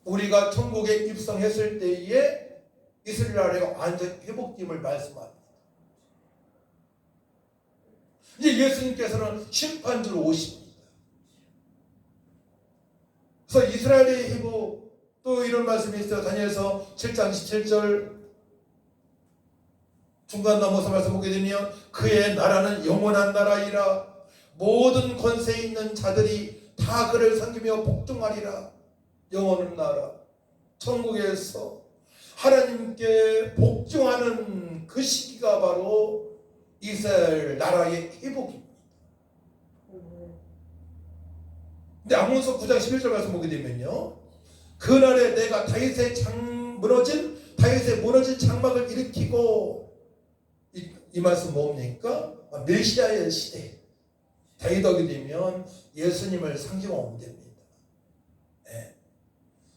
우리가 천국에 입성했을 때에 이스라엘 나라가 완전히 회복됨을 말씀합니다. 이제 예수님께서는 심판주로 오십니다. 그래서 이스라엘의 회복 또 이런 말씀이 있어요. 다니엘서 7장 17절 중간 넘어서 말씀 보게 되면 그의 나라는 영원한 나라이라 모든 권세 있는 자들이 다 그를 섬기며 복종하리라. 영원한 나라 천국에서 하나님께 복종하는 그 시기가 바로 이스라엘 나라의 회복입니다. 근데 아모스 9장 11절 말씀 보게 되면요 그날에 내가 다윗의 무너진 장막을 일으키고 이 말씀 뭡니까? 메시아의 시대 다윗 오게 되면 예수님을 상징하면 됩니다. 네.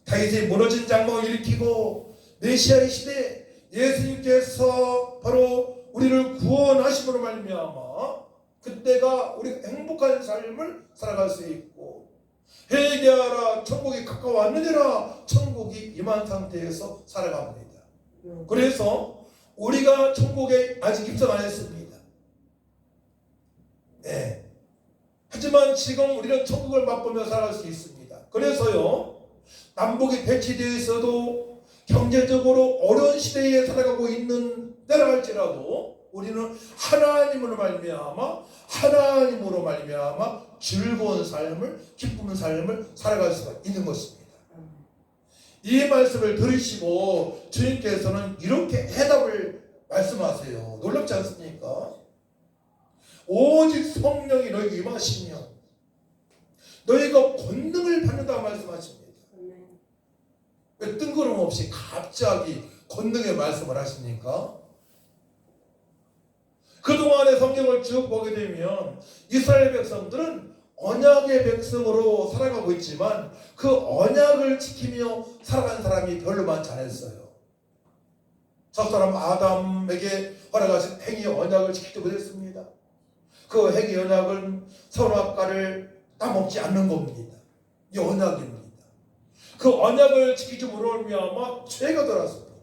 다윗의 무너진 장막을 일으키고 메시아의 시대 예수님께서 바로 우리를 구원하심으로 말미암아 그때가 우리가 행복한 삶을 살아갈 수 있고 회개하라 천국이 가까웠느니라 천국이 임한 상태에서 살아갑니다. 그래서 우리가 천국에 아직 입성 안 했습니다. 네. 하지만 지금 우리는 천국을 맛보며 살아갈 수 있습니다. 그래서요 남북이 배치되어 있어도 경제적으로 어려운 시대에 살아가고 있는 때라 할지라도 우리는 하나님으로 말미암아 즐거운 삶을 기쁜 삶을 살아갈 수가 있는 것입니다. 이 말씀을 들으시고 주님께서는 이렇게 해답을 말씀하세요. 놀랍지 않습니까? 오직 성령이 너희에게 임하시면 너희가 권능을 받는다고 말씀하십니다. 왜 뜬금없이 갑자기 권능의 말씀을 하십니까? 그동안의 성경을 쭉 보게 되면 이스라엘 백성들은 언약의 백성으로 살아가고 있지만 그 언약을 지키며 살아간 사람이 별로 많지 않았어요. 첫사람 아담에게 허락하신 행위 언약을 지키지 못했습니다. 그 행위 언약은 선악과를 따먹지 않는 겁니다. 이 언약입니다. 그 언약을 지키지 못하면 죄가 들어왔습니다.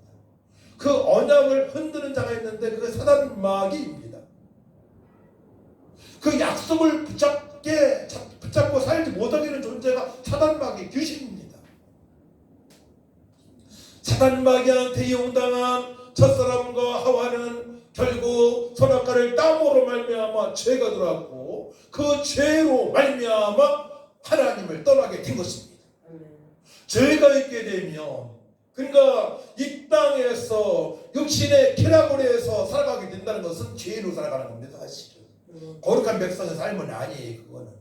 그 언약을 흔드는 자가 있는데 그 사단 마귀입니다. 그 약속을 붙잡고 살지 못하게 하는 존재가 사단마귀 귀신입니다. 사단마귀한테 이용당한 첫사람과 하와는 결국 선악과를 따므로 말미암아 죄가 들어왔고 그 죄로 말미암아 하나님을 떠나게 된 것입니다. 죄가 있게 되면 그러니까 이 땅에서 육신의 쾌락으로에서 살아가게 된다는 것은 죄로 살아가는 겁니다. 사실은 거룩한 백성의 삶은 아니에요. 그거는.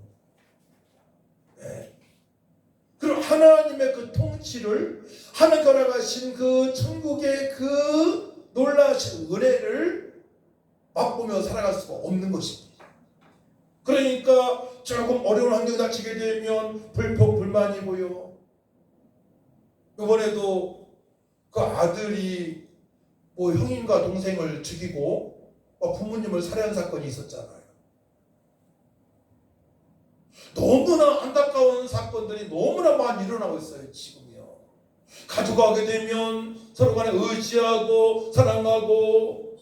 네. 그리고 하나님의 그 통제 성취를 하나님 걸어가신 그 천국의 그 놀라신 은혜를 맛보며 살아갈 수가 없는 것입니다. 그러니까 조금 어려운 환경에 닥치게 되면 불평불만이고요. 이번에도 그 아들이 뭐 형님과 동생을 죽이고 부모님을 살해한 사건이 있었잖아요. 너무나 안타까운 사건들이 너무나 많이 일어나고 있어요. 지금요. 가족하게 되면 서로 간에 의지하고 사랑하고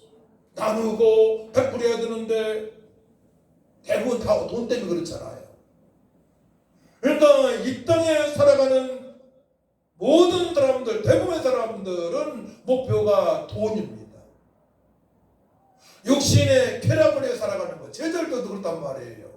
나누고 베풀어야 되는데 대부분 다 돈 때문에 그렇잖아요. 그러니까 이 땅에 살아가는 모든 사람들, 대부분의 사람들은 목표가 돈입니다. 육신의 쾌락을 위해 살아가는 거. 제자들도 그렇단 말이에요.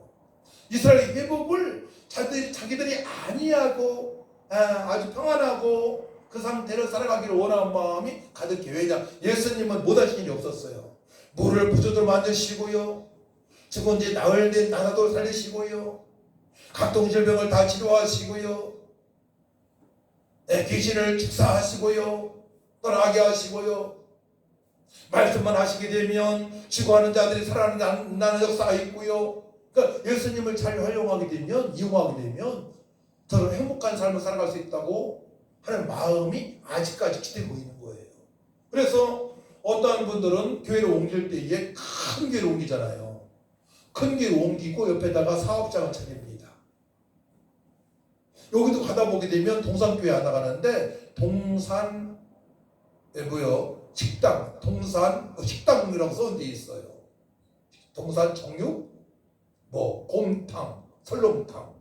이스라엘의 회복을 자기들이 안위하고 아주 평안하고 그 상태로 살아가기를 원하는 마음이 가득해. 왜냐? 예수님은 못하신 일이 없었어요. 물을 부조대로 만드시고요, 죽은 지 나흘 된 나사도 살리시고요, 각종 질병을 다 치료하시고요, 귀신을 축사하시고요, 떠나게 하시고요, 말씀만 하시게 되면 죽어가는 자들이 살아나는 역사가 있고요. 그러니까 예수님을 잘 활용하게 되면, 이용하게 되면 더 행복한 삶을 살아갈 수 있다고 하는 마음이 아직까지 기대고 있는 거예요. 그래서 어떠한 분들은 교회를 옮길 때에 큰 교회를 옮기잖아요. 큰 교회를 옮기고 옆에다가 사업장을 차립니다. 여기도 가다 보게 되면 동산교회 안 나가는데 동산 식당, 동산 식당이라고 써놓은 데 있어요. 동산 정육, 곰탕, 설렁탕.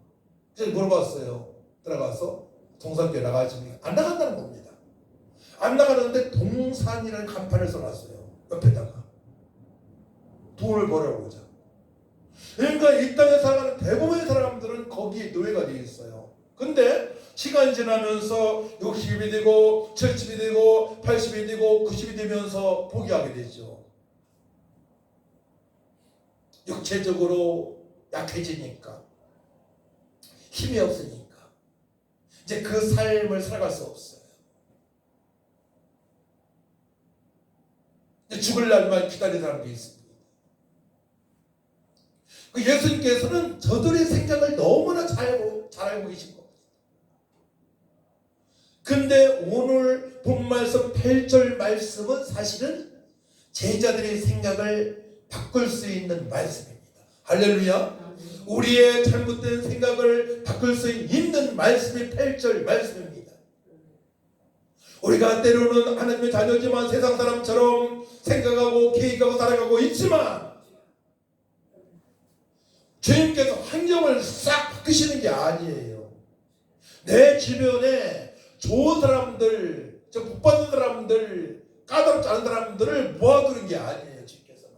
제가 물어봤어요. 들어가서 동산교회 나가시면 안 나간다는 겁니다. 안 나가는데 동산이라는 간판을 써놨어요. 옆에다가 돈을 벌어보자. 그러니까 이 땅에 살아가는 대부분의 사람들은 거기에 노예가 되어 있어요. 근데 시간이 지나면서 60이 되고 70이 되고 80이 되고 90이 되면서 포기하게 되죠. 육체적으로 약해지니까, 힘이 없으니까 이제 그 삶을 살아갈 수 없어요. 죽을 날만 기다리는 사람도 있습니다. 예수님께서는 저들의 생각을 너무나 잘 알고 계신 겁니다. 근데 오늘 본말씀 8절 말씀은 사실은 제자들의 생각을 바꿀 수 있는 말씀입니다. 할렐루야. 우리의 잘못된 생각을 바꿀 수 있는 말씀이 8절 말씀입니다. 우리가 때로는 하나님의 자녀지만 세상 사람처럼 생각하고 계획하고 살아가고 있지만 주님께서 환경을 싹 바꾸시는 게 아니에요. 내 주변에 좋은 사람들, 복받은 사람들, 까다롭지 않은 사람들을 모아두는 게 아니에요. 주님께서는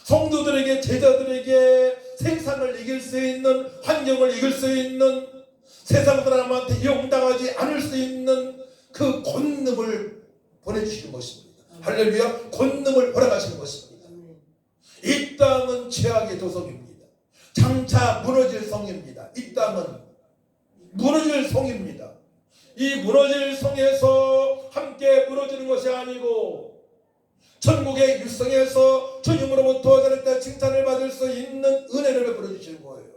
성도들에게, 제자들에게 세상을 이길 수 있는, 환경을 이길 수 있는, 세상 사람한테 이용당하지 않을 수 있는 그 권능을 보내주시는 것입니다. 할렐루야. 권능을 허락하시는 것입니다. 이 땅은 죄악의 도성입니다. 장차 무너질 성입니다. 이 땅은 무너질 성입니다. 이 무너질 성에서 함께 무너지는 것이 아니고 천국의 육성에서 주님으로부터 저녁때 칭찬을 받을 수 있는 은혜를 베풀어 주시는 거예요.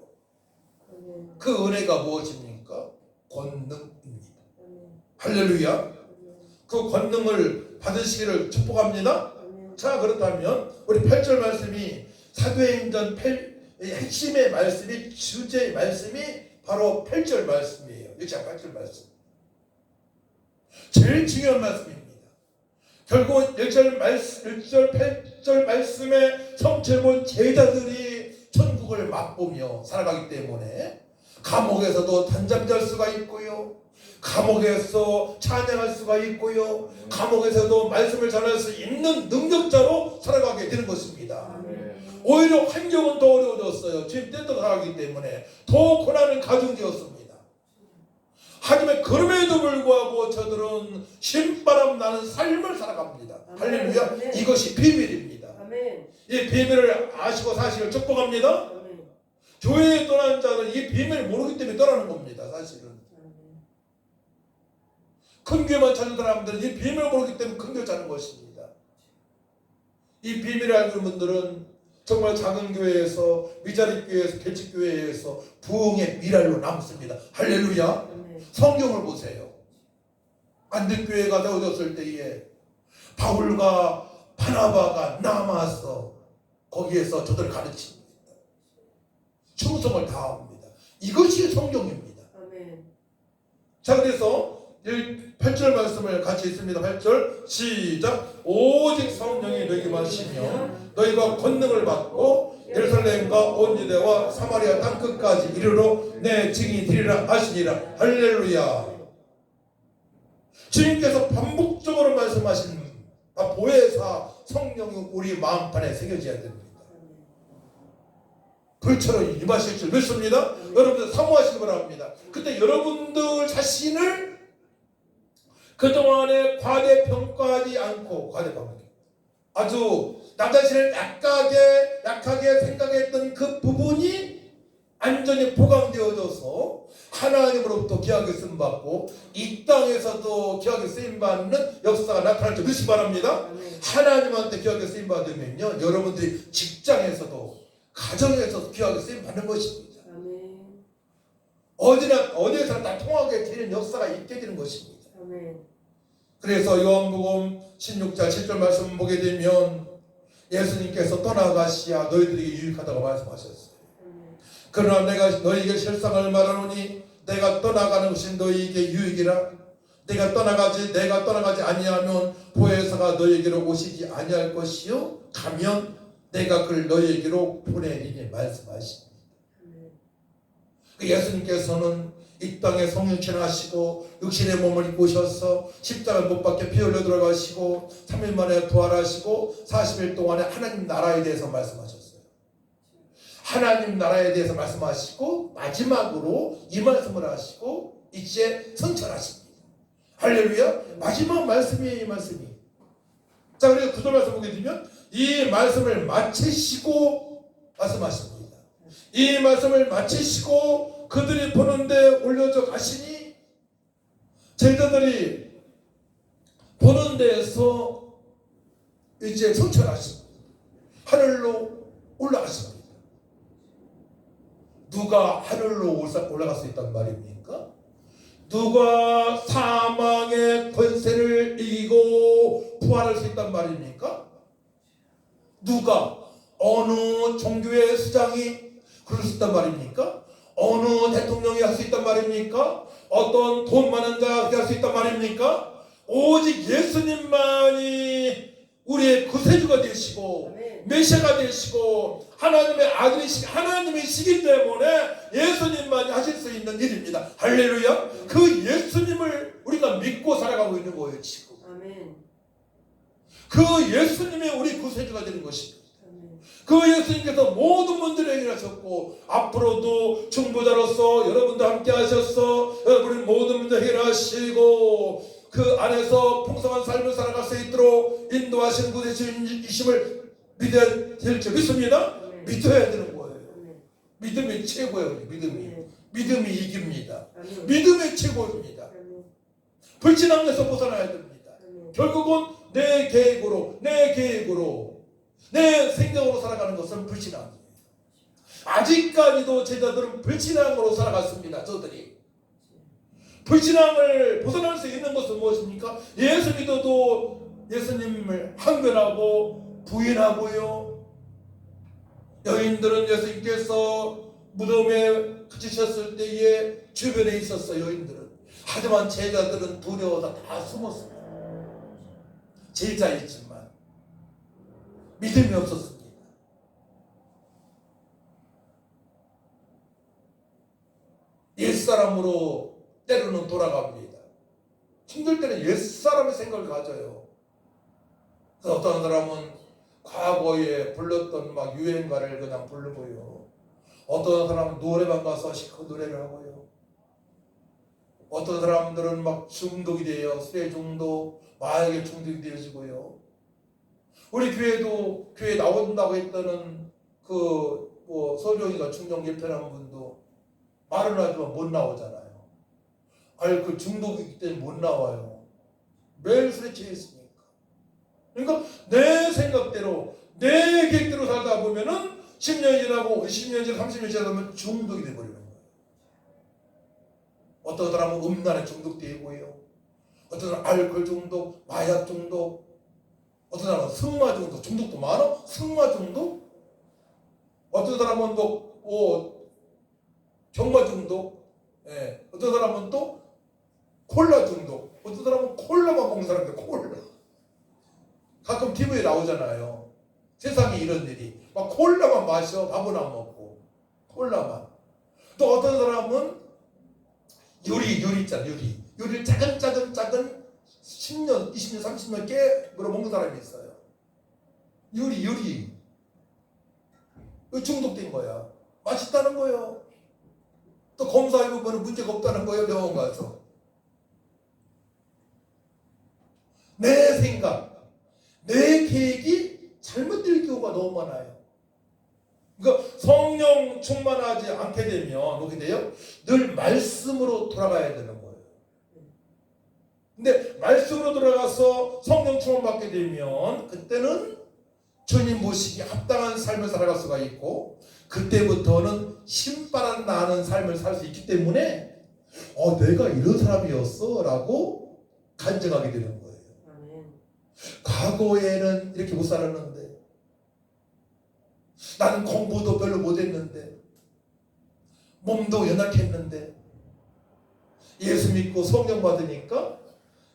그 은혜가 무엇입니까? 권능입니다. 할렐루야. 그 권능을 받으시기를 축복합니다. 자, 그렇다면 우리 8절 말씀이 사도행전 핵심의 말씀이, 주제의 말씀이 바로 8절 말씀이에요. 1장 8절 말씀. 제일 중요한 말씀입니다. 결국 1절 8절 말씀에 성체본 제자들이 천국을 맛보며 살아가기 때문에 감옥에서도 단잠 잘 수가 있고요, 감옥에서 찬양할 수가 있고요, 감옥에서도 말씀을 전할 수 있는 능력자로 살아가게 되는 것입니다. 오히려 환경은 더 어려워졌어요. 주님 뜻대로 살아가기 때문에 더 고난을 가중되었습니다. 하지만 그럼에도 불구하고 저들은 신바람 나는 삶을 살아갑니다. 할렐루야. 이것이 비밀입니다. 이 비밀을 아시고 사시길 축복합니다. 교회에 떠난 자는 이 비밀을 모르기 때문에 떠나는 겁니다. 사실은 큰 교회만 찾는 사람들은 이 비밀을 모르기 때문에 큰 교회 찾는 것입니다. 이 비밀을 알고 있는 분들은 정말 작은 교회에서, 미자리 교회에서, 개척 교회에서 부흥의 미랄로 남습니다. 할렐루야. 성경을 보세요. 안디교회가 세워졌을 때에 바울과 바나바가 남아서 거기에서 저들을 가르칩니다. 충성을 다합니다. 이것이 성경입니다. 자, 그래서 8절 말씀을 같이 읽습니다. 8절 시작. 오직 성령이 너희에게 마시며 너희가 권능을 받고 예루살렘과 온 유대와 사마리아 땅끝까지 이르러 내 증인이 되리라 하시니라. 할렐루야. 주님께서 반복적으로 말씀하신 보혜사 성령이 우리 마음판에 새겨져야 됩니다. 불처럼 임하실 줄 믿습니다. 여러분들 사모하시기 바랍니다. 그때 여러분들 자신을 그동안에 과대평가하지 않고, 아주 나 자신을 약하게 생각했던 그 부분이 안전히 보강되어져서 하나님으로부터 귀하게 쓰임받고 이 땅에서도 귀하게 쓰임받는 역사가 나타날 줄 믿으시기 바랍니다. 하나님한테 귀하게 쓰임받으면요, 여러분들이 직장에서도 가정에서도 귀하게 쓰임받는 것입니다. 어디에서나 다 통하게 되는 역사가 있게 되는 것입니다. 그래서 요한복음 16장 7절 말씀 보게 되면 예수님께서 떠나가시야 너희들에게 유익하다고 말씀하셨어요. 그러나 내가 너희에게 실상을 말하노니 내가 떠나가는 것이 너희에게 유익이라. 내가 떠나가지 아니하면 보혜사가 너희에게로 오시지 아니할 것이요 가면 내가 그를 너희에게로 보내리니 말씀하십니다. 예수님께서는 이 땅에 성육신하시고 육신의 몸을 입고 오셔서 십자가를 못 박혀 피 흘려 들어가시고 3일 만에 부활하시고 40일 동안에 하나님 나라에 대해서 말씀하셨어요. 하나님 나라에 대해서 말씀하시고 마지막으로 이 말씀을 하시고 이제 성천하십니다. 할렐루야. 마지막 말씀이에요. 이 말씀이. 자, 그래서 구절 말씀 보게 되면 이 말씀을 마치시고 말씀하십니다. 이 말씀을 마치시고 그들이 보는데 올려져 가시니 제자들이 보는 데에서 이제 성천하십니다. 하늘로 올라가십니다. 누가 하늘로 올라갈 수 있단 말입니까? 누가 사망의 권세를 이기고 부활할 수 있단 말입니까? 누가 어느 종교의 수장이 그럴 수 있단 말입니까? 어느 대통령이 할 수 있단 말입니까? 어떤 돈 많은 자가 할 수 있단 말입니까? 오직 예수님만이 우리의 구세주가 되시고 메시아가 되시고 하나님의 아들이시기 하나님이시기 때문에 예수님만이 하실 수 있는 일입니다. 할렐루야. 그 예수님을 우리가 믿고 살아가고 있는 거예요 지금. 그 예수님이 우리 구세주가 되는 것입니다. 그 예수님께서 모든 분들을 해결하셨고 앞으로도 중보자로서 여러분도 함께 하셔서 여러분의 모든 문제 해결하시고 그 안에서 풍성한 삶을 살아갈 수 있도록 인도하시는 구세주이심을 믿어야 될 줄 믿습니다. 믿어야 되는 거예요. 믿음이 최고예요. 믿음이 이깁니다. 믿음이 최고입니다. 불신앙에서 벗어나야 됩니다. 결국은 내 계획으로 내 생각으로 살아가는 것은 불신앙이에요. 아직까지도 제자들은 불신앙으로 살아갔습니다. 저들이 불신앙을 벗어날 수 있는 것은 무엇입니까? 예수 믿어도 예수님을 항변하고 부인하고요. 여인들은 예수님께서 무덤에 갇히셨을 때에 주변에 있었어요. 여인들은. 하지만 제자들은 두려워서 다 숨었습니다. 제자이지만 믿음이 없었습니다. 옛사람으로 때로는 돌아갑니다. 힘들 때는 옛사람의 생각을 가져요. 그래서 어떤 사람은 과거에 불렀던 막 유행가를 그냥 부르고요. 어떤 사람은 노래방 가서 실컷 노래를 하고요. 어떤 사람들은 막 중독이 돼요. 술에 중독, 마약에 중독이 되어지고요. 우리 교회도 교회 나온다고 했다는 그 뭐 서령이가 중독 예편한 분도 말은 하지만 못 나오잖아요. 알코올 중독이기 때문에 못 나와요. 매일 술에 취해 있으니까. 그러니까 내 생각대로 내 계획대로 살다 보면은 10년이 지나고 20년 지나고 30년 지나면 중독이 돼버리는 거예요. 어떤 사람은 음란에 중독되고요. 어떤 사람은 알코올 중독, 마약 중독, 어떤 사람은 승마 중독, 중독도 많아? 승마 중독? 어떤 사람은 또 경마 중독, 어떤 사람은 또 콜라 중독, 어떤 사람은 콜라만 먹는 사람들 콜라. 가끔 TV에 나오잖아요. 세상에 이런 일이. 막 콜라만 마셔, 밥은 안 먹고 콜라만. 또 어떤 사람은 요리 있잖아. 요리를 작은 10년, 20년, 30년 깨물어 먹는 사람이 있어요. 요리 중독된 거야. 맛있다는 거예요. 또 검사해보면 문제가 없다는 거예요. 병원 가서. 내 생각, 내 계획이 잘못될 경우가 너무 많아요. 그러니까 성령 충만하지 않게 되면 어떻게 돼요? 늘 말씀으로 돌아가야 되는 거예요. 근데 말씀으로 돌아가서 성령 충만 받게 되면 그때는 주님 모시기 합당한 삶을 살아갈 수가 있고, 그때부터는 신바람 나는 삶을 살 수 있기 때문에 내가 이런 사람이었어 라고 간증하게 되는 거예요. 과거에는 이렇게 못 살았는데, 나는 공부도 별로 못했는데, 몸도 연약했는데, 예수 믿고 성령 받으니까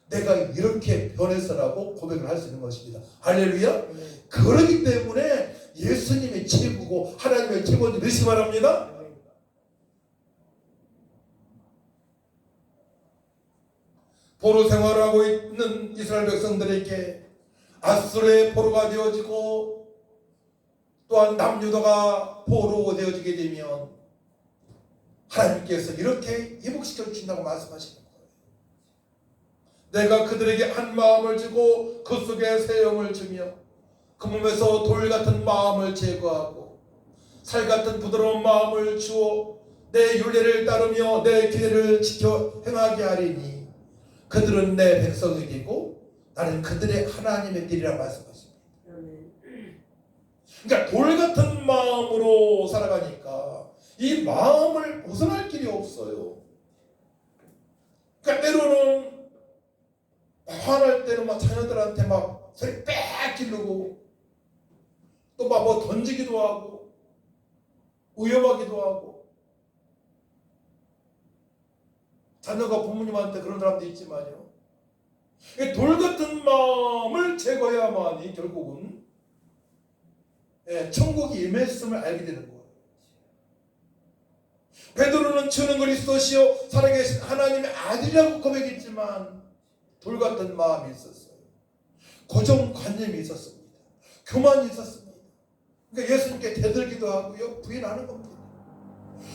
내가 이렇게 변했어라고 고백을 할 수 있는 것입니다. 할렐루야. 그러기 때문에 예수님이 최고고 하나님의 최고인 줄 믿으시기 바랍니다. 포로 생활하고 있는 이스라엘 백성들에게 아수르의 포로가 되어지고 또한 남유다가 포로가 되어지게 되면 하나님께서 이렇게 회복시켜 주신다고 말씀하시는 거예요. 내가 그들에게 한 마음을 주고 그 속에 새 영을 주며 그 몸에서 돌 같은 마음을 제거하고 살 같은 부드러운 마음을 주어 내 율례를 따르며 내 규례를 지켜 행하게 하리니 그들은 내 백성이 되고 나는 그들의 하나님의 되리라 말씀하십니다. 그러니까 돌 같은 마음으로 살아가니까 이 마음을 벗어날 길이 없어요. 그러니까 때로는 화날 때는 막 자녀들한테 막 소리 빽 지르고 또 막 뭐 던지기도 하고 위협하기도 하고, 자녀가 부모님한테 그런 사람도 있지만요. 돌 같은 마음을 제거해야만이 결국은 천국이 임했음을 알게 되는 거예요. 베드로는 주는 그리스도시요 살아계신 하나님의 아들이라고 고백했지만 돌 같은 마음이 있었어요. 고정관념이 있었습니다. 교만이 있었습니다. 그러니까 예수님께 대들기도 하고요, 부인하는 겁니다.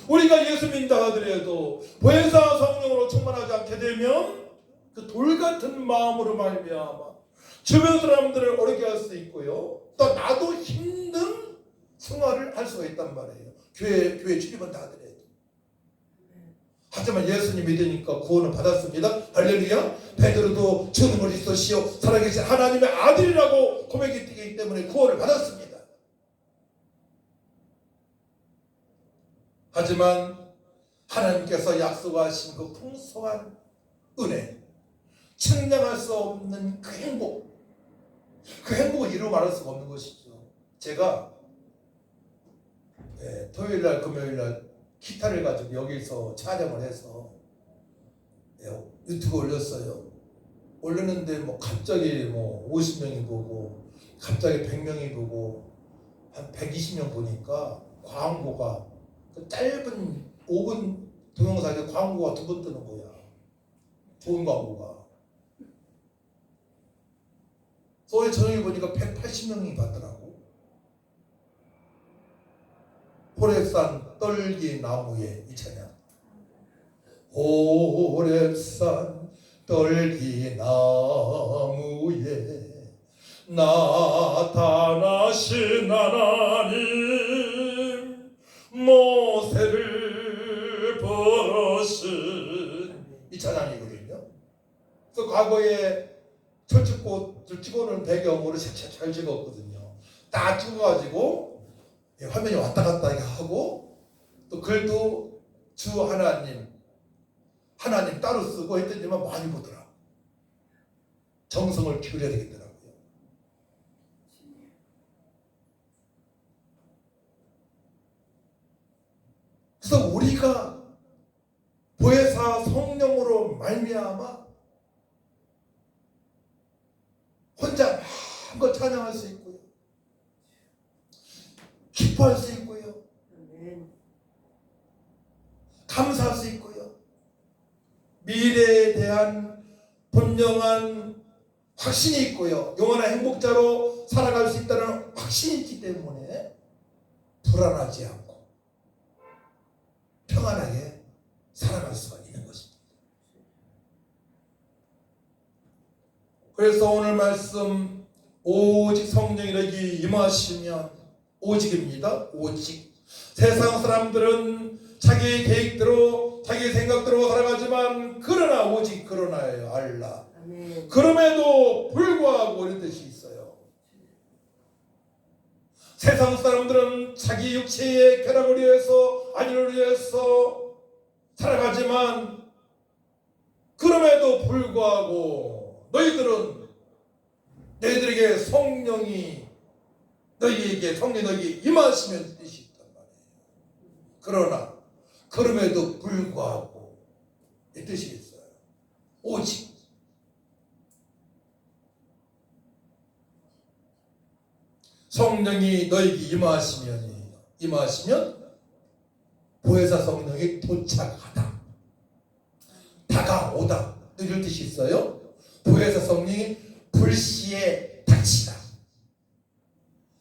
우리가 예수 믿는다 하더라도 보혜사 성령으로 충만하지 않게 되면 그 돌 같은 마음으로 말미암아 주변 사람들을 어렵게 할 수 있고요, 또 나도 힘든 생활을 할 수가 있단 말이에요. 교회 출입한다 하더라도. 하지만 예수님 믿으니까 구원을 받았습니다. 할렐루야. 베드로도 주는 그리스도시요 살아계신 하나님의 아들이라고 고백했기 때문에 구원을 받았습니다. 하지만 하나님께서 약속하신 그 풍성한 은혜, 측량할 수 없는 그 행복을 이루 말할 수가 없는 것이죠. 제가 토요일날 금요일날 기타를 가지고 여기서 촬영을 해서 유튜브 올렸어요. 올렸는데 뭐 갑자기 뭐 50명이 보고 갑자기 100명이 보고 한 120명 보니까 광고가 그 짧은 5분 동영상에 광고가 2번 뜨는 거야. 좋은 광고가. 소위 저녁에 보니까 180명이 봤더라고. 호렙산 떨기 나무에 이 찬양. 호렙산 떨기 나무에 나타나신 하나님 모세를 부르신 이 찬양이거든요. 그래서 과거에 철쭉꽃을 찍어놓은 배경으로 잘 찍었거든요. 딱 찍어가지고 화면이 왔다 갔다 하고 또 글도 주 하나님 따로 쓰고 했더니만 많이 보더라. 정성을 기울여야 되겠더라고요. 그래서 우리가 보혜사 성령으로 말미암아 혼자 마음껏 찬양할 수 있고요, 기뻐할 수 있고요, 감사할 수 있고요, 미래에 대한 분명한 확신이 있고요, 영원한 행복자로 살아갈 수 있다는 확신이 있기 때문에 불안하지 않고 평안하게 살아갈 수가 있는 것입니다. 그래서 오늘 말씀 오직 성령이 너에게 임하시면, 오직입니다. 오직. 세상 사람들은 자기의 계획대로 자기의 생각대로 살아가지만 그러나 오직 그러나예요. 알라. 아멘. 그럼에도 불구하고 이런 뜻이 있어요. 세상 사람들은 자기 육체의 쾌락을 위해서 안위를 위해서 살아가지만 그럼에도 불구하고 너희들에게 성령이 너희에게 임하시면 뜻이 있단 말이에요. 그러나 그럼에도 불구하고 이 뜻이 있어요. 오직. 성령이 너희에게 임하시면 보혜사 성령이 도착하다, 다가오다, 이런 뜻이 있어요. 보혜사 성령이 불시에 닥치다,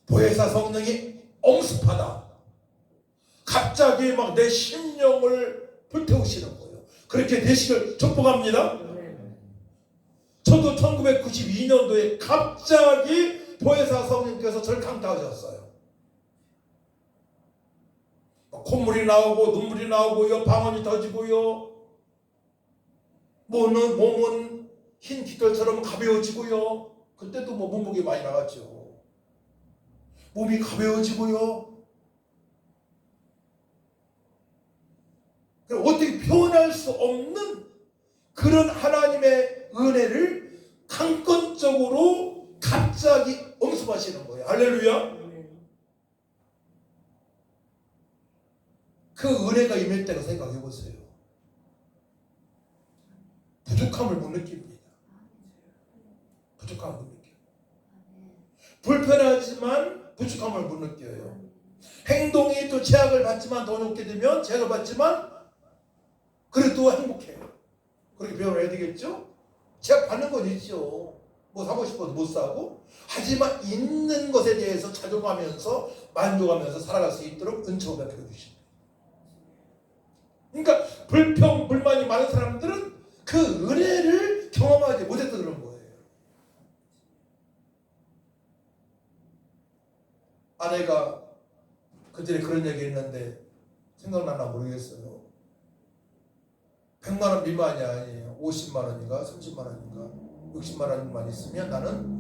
보혜사 성령이 엄습하다, 갑자기 막 내 심령을 불태우시는 거예요. 그렇게 되시길 축복합니다. 저도 1992년도에 갑자기 보혜사 성령께서 저를 강타하셨어요. 콧물이 나오고 눈물이 나오고요, 방언이 터지고요, 몸은 흰 깃털처럼 가벼워지고요. 그때도 몸무게 많이 나갔죠. 몸이 가벼워지고요. 어떻게 표현할 수 없는 그런 하나님의 은혜를 강권적으로 갑자기 엄습하시는 거예요. 할렐루야. 그 은혜가 임할 때가 생각해 보세요. 부족함을 못 느낍니다. 부족함을 못 느껴요. 불편하지만 부족함을 못 느껴요. 행동이 또 제약을 받지만, 돈 얻게 되면 제약을 받지만 그래도 행복해요. 그렇게 표현을 해야 되겠죠? 제약 받는 건 있죠. 뭐 사고 싶어도 못 사고, 하지만 있는 것에 대해서 자족하면서 만족하면서 살아갈 수 있도록 은총을 베풀어 주십니다. 그러니까 불평, 불만이 많은 사람들은 그 은혜를 경험하지 못해서 그런 거예요. 아내가 그전에 그런 얘기 했는데 생각나나 모르겠어요. 100만 원 미만이 아니에요. 50만 원인가 30만 원인가 60만 원만 있으면 나는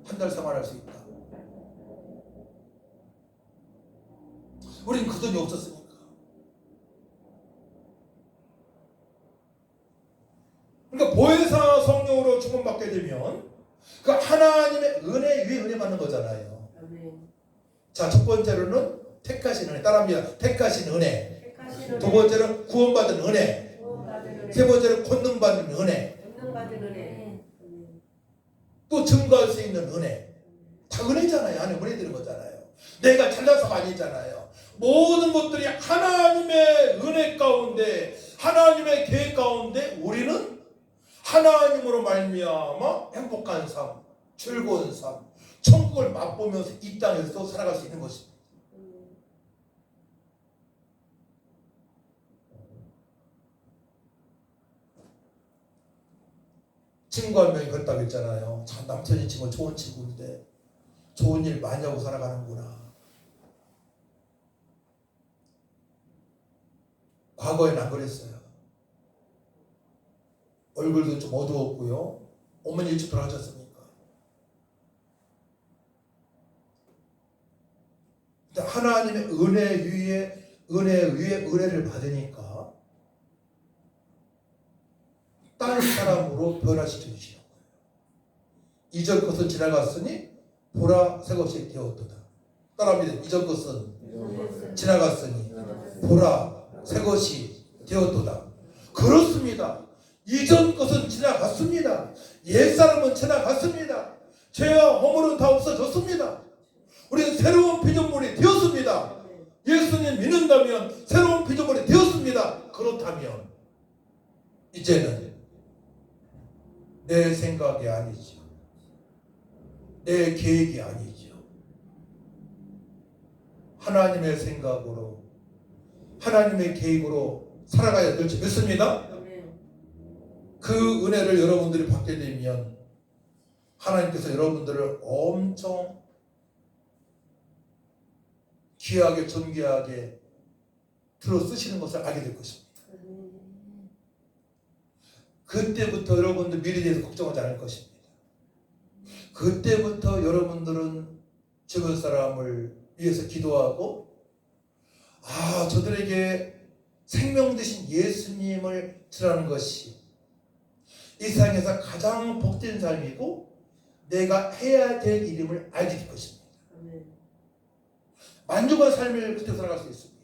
한 달 생활할 수 있다. 우리는 그 돈이 없었으니까. 그러니까 보혜사 성령으로 주문받게 되면 그 하나님의 은혜 위에 은혜 받는 거잖아요. 자, 첫 번째로는 택하신 은혜, 따라합니다. 택하신 은혜. 두 번째는 구원받은 은혜. 세 번째는 권능받은 은혜. 또 증거할 수 있는 은혜. 다 은혜잖아요. 하나님 은혜 드는 거잖아요. 내가 잘나서가 아니잖아요. 모든 것들이 하나님의 은혜 가운데, 하나님의 계획 가운데 우리는 하나님으로 말미암아 행복한 삶, 즐거운 삶, 천국을 맛보면서 이 땅에서 살아갈 수 있는 것입니다. 친구 한 명이 그랬다고 했잖아요. 참 남편이 친구 좋은 친구인데 좋은 일 많이 하고 살아가는구나. 과거에는 안 그랬어요. 얼굴도 좀 어두웠고요. 어머니 일찍 돌아가셨으니까. 근데 하나님의 은혜 위에 은혜를 받으니까 다른 사람으로 변화시켜 주시는 거예요. 이전 것은 지나갔으니 보라 새 것이 되었도다. 따라합니다. 이전 것은 지나갔으니 보라 새 것이 되었도다. 그렇습니다. 이전 것은 지나갔습니다. 옛사람은 지나갔습니다. 죄와 허물은 다 없어졌습니다. 우리는 새로운 피조물이 되었습니다. 예수님 믿는다면 새로운 피조물이 되었습니다. 그렇다면 이제는 내 생각이 아니죠. 내 계획이 아니죠. 하나님의 생각으로 하나님의 계획으로 살아가야 될지 믿습니다. 그 은혜를 여러분들이 받게 되면 하나님께서 여러분들을 엄청 귀하게 존귀하게 들어 쓰시는 것을 알게 될 것입니다. 그때부터 여러분들 미래에 대해서 걱정하지 않을 것입니다. 그때부터 여러분들은 주변 사람을 위해서 기도하고 저들에게 생명 되신 예수님을 전하는 것이 이 세상에서 가장 복된 삶이고 내가 해야 될 일임을 알게 될 것입니다. 만족한 삶을 그때 살아갈 수 있습니다.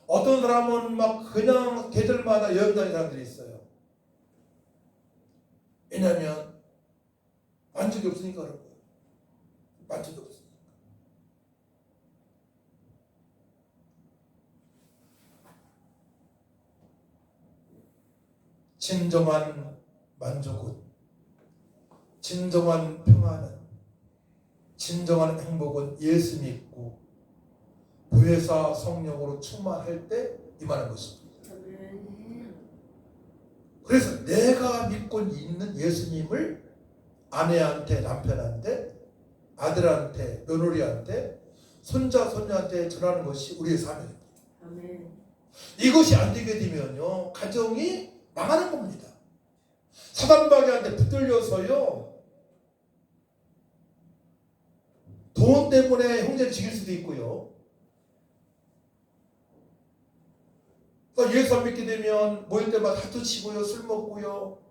어떤 사람은 막 그냥 계절마다 여행 다니는 사람들이 있어요. 왜냐하면 만족이 없으니까 그런 거예요. 만족이 없으니까. 진정한 만족은, 진정한 평안은, 진정한 행복은 예수 믿고 보혜사 성령으로 충만할 때 임하는 것입니다. 그래서 내가 믿고 있는 예수님을 아내한테, 남편한테, 아들한테, 며느리한테, 손자, 손녀한테 전하는 것이 우리의 사명입니다. 이것이 안 되게 되면요, 가정이 망하는 겁니다. 사단마귀한테 붙들려서요, 돈 때문에 형제를 죽일 수도 있고요. 그러니까 예수 안 믿게 되면 모일 때마다 다투치고요, 술 먹고요,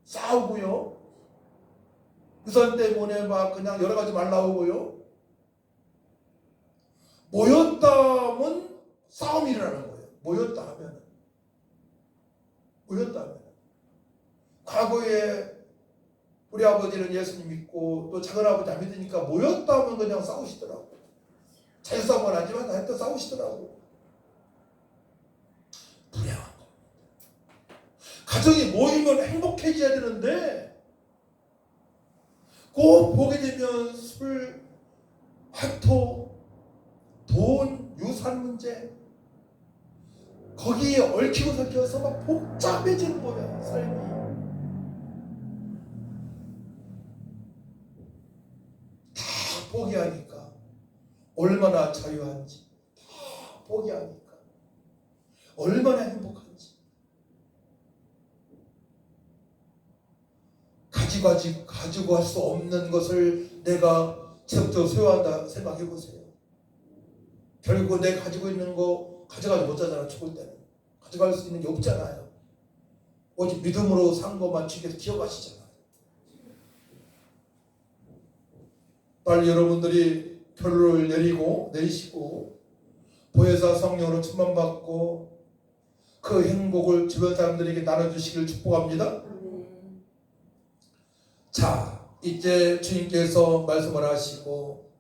싸우고요. 그 사람 때문에 막 그냥 여러 가지 말 나오고요. 모였다면 싸움이 일어나는 거예요. 모였다 하면. 과거에 우리 아버지는 예수님 믿고 또 작은 아버지 안 믿으니까 모였다 하면 그냥 싸우시더라고. 잘 싸움은 아니지만 하여튼 싸우시더라고. 불행한 겁니다. 가정이 모이면 행복해져야 되는데 꼭 보게 되면 술, 화토, 돈, 유산 문제 거기에 얽히고 설켜서 막 복잡해지는 거야, 삶이. 다 포기하니까 얼마나 자유한지, 다 포기하니까 얼마나 행복한지. 가지고 할 수 없는 것을 내가 지속적으로 소유한다 생각해 보세요. 결국 내가 가지고 있는 거 가져가지 못하잖아. 죽을 때는 가져갈 수 있는 게 없잖아요. 오직 믿음으로 산 것만 주께서 기억하시잖아요. 빨리 여러분들이 결론을 내리시고 보혜사 성령으로 충만받고 그 행복을 주변 사람들에게 나눠주시기를 축복합니다. 자, 이제 주님께서 말씀을 하시고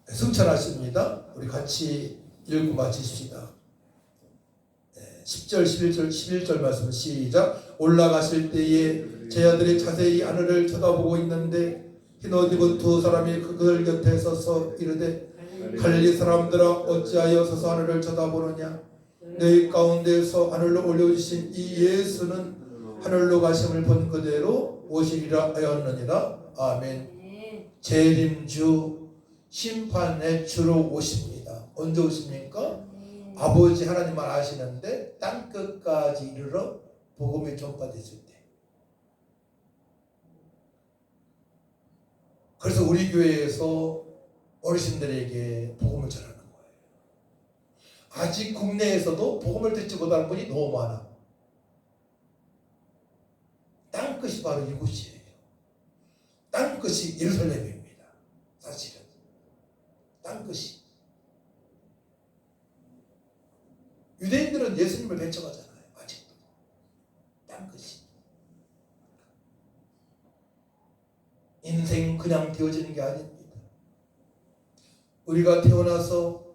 승천하십니다. 우리 같이 읽고 마치십시다. 10절, 11절 말씀 시작. 올라가실 때에 제 아들이 자세히 하늘을 쳐다보고 있는데 흰 옷 입은 두 사람이 그들 곁에 서서 이르되 갈릴리 사람들아 어찌하여 서서 하늘을 쳐다보느냐. 너희 가운데서 하늘로 올려주신 이 예수는 하늘로 가심을 본 그대로 오시리라 하였느니라. 아멘. 재림주 심판의 주로 오십니다. 언제 오십니까? 아버지 하나님만 아시는데 땅 끝까지 이르러 복음이 전파됐을 때. 그래서 우리 교회에서 어르신들에게 복음을 전하는 거예요. 아직 국내에서도 복음을 듣지 못하는 분이 너무 많아. 땅끝이 바로 이곳이에요. 땅끝이 예루살렘입니다. 사실은 땅끝이. 유대인들은 예수님을 배척하잖아요. 아직도 땅끝이. 인생 그냥 되어지는 게 아닙니다. 우리가 태어나서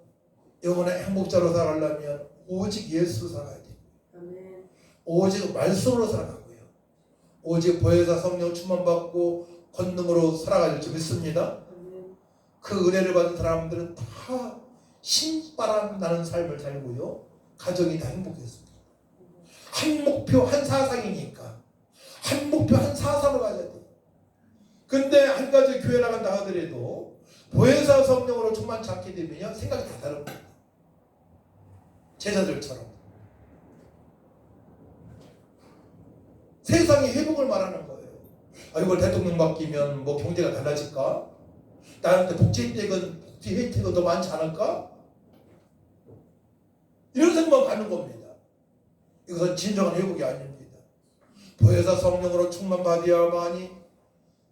영원한 행복자로 살아가려면 오직 예수로 살아야 돼요. 아멘. 오직 말씀으로 살아가고요. 오직 보혜사 성령 충만 받고 권능으로 살아갈 줄 믿습니다. 아멘. 그 은혜를 받은 사람들은 다 신바람 나는 삶을 살고요. 가정이 다 행복했습니다. 한 목표 한 사상이니까 한 목표 한 사상으로 가야 돼요. 근데 한 가지 교회 나간다 하더라도 보혜사 성령으로 충만치 않게 되면 생각이 다 다릅니다. 제자들처럼 세상의 회복을 말하는 거예요. 아, 이걸 대통령 바뀌면 뭐 경제가 달라질까? 나한테 복지 혜택은 더 많지 않을까? 이런 생각만 가는 겁니다. 이것은 진정한 회복이 아닙니다. 보혜사 성령으로 충만 받아야만이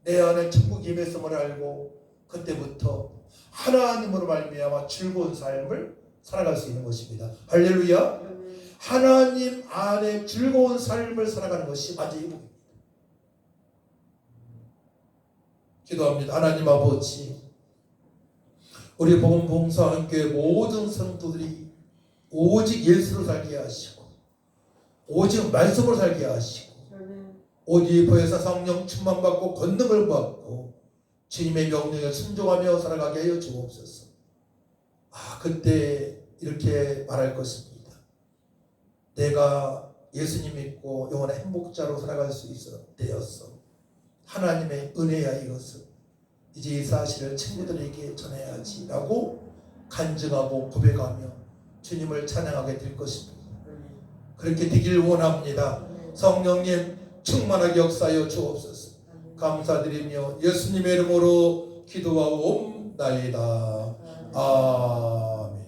내 안에 천국 임했음을 알고 그때부터 하나님으로 말미암아 즐거운 삶을 살아갈 수 있는 것입니다. 할렐루야. 하나님 안에 즐거운 삶을 살아가는 것이 맞아 회복입니다. 기도합니다. 하나님 아버지, 우리 복음봉사학교의 모든 성도들이 오직 예수로 살게 하시고 오직 말씀으로 살게 하시고 오직 보혜사 성령 충만 받고 권능을 받고 주님의 명령에 순종하며 살아가게 하여 주옵소서. 그때 이렇게 말할 것입니다. 내가 예수님 믿고 영원한 행복자로 살아갈 수 되었어. 하나님의 은혜야 이것은. 이제 이 사실을 친구들에게 전해야지 라고 간증하고 고백하며 주님을 찬양하게 될 것입니다. 그렇게 되길 원합니다. 성령님 충만하게 역사하여 주옵소서. 감사드리며 예수님의 이름으로 기도하옵나이다. 아멘.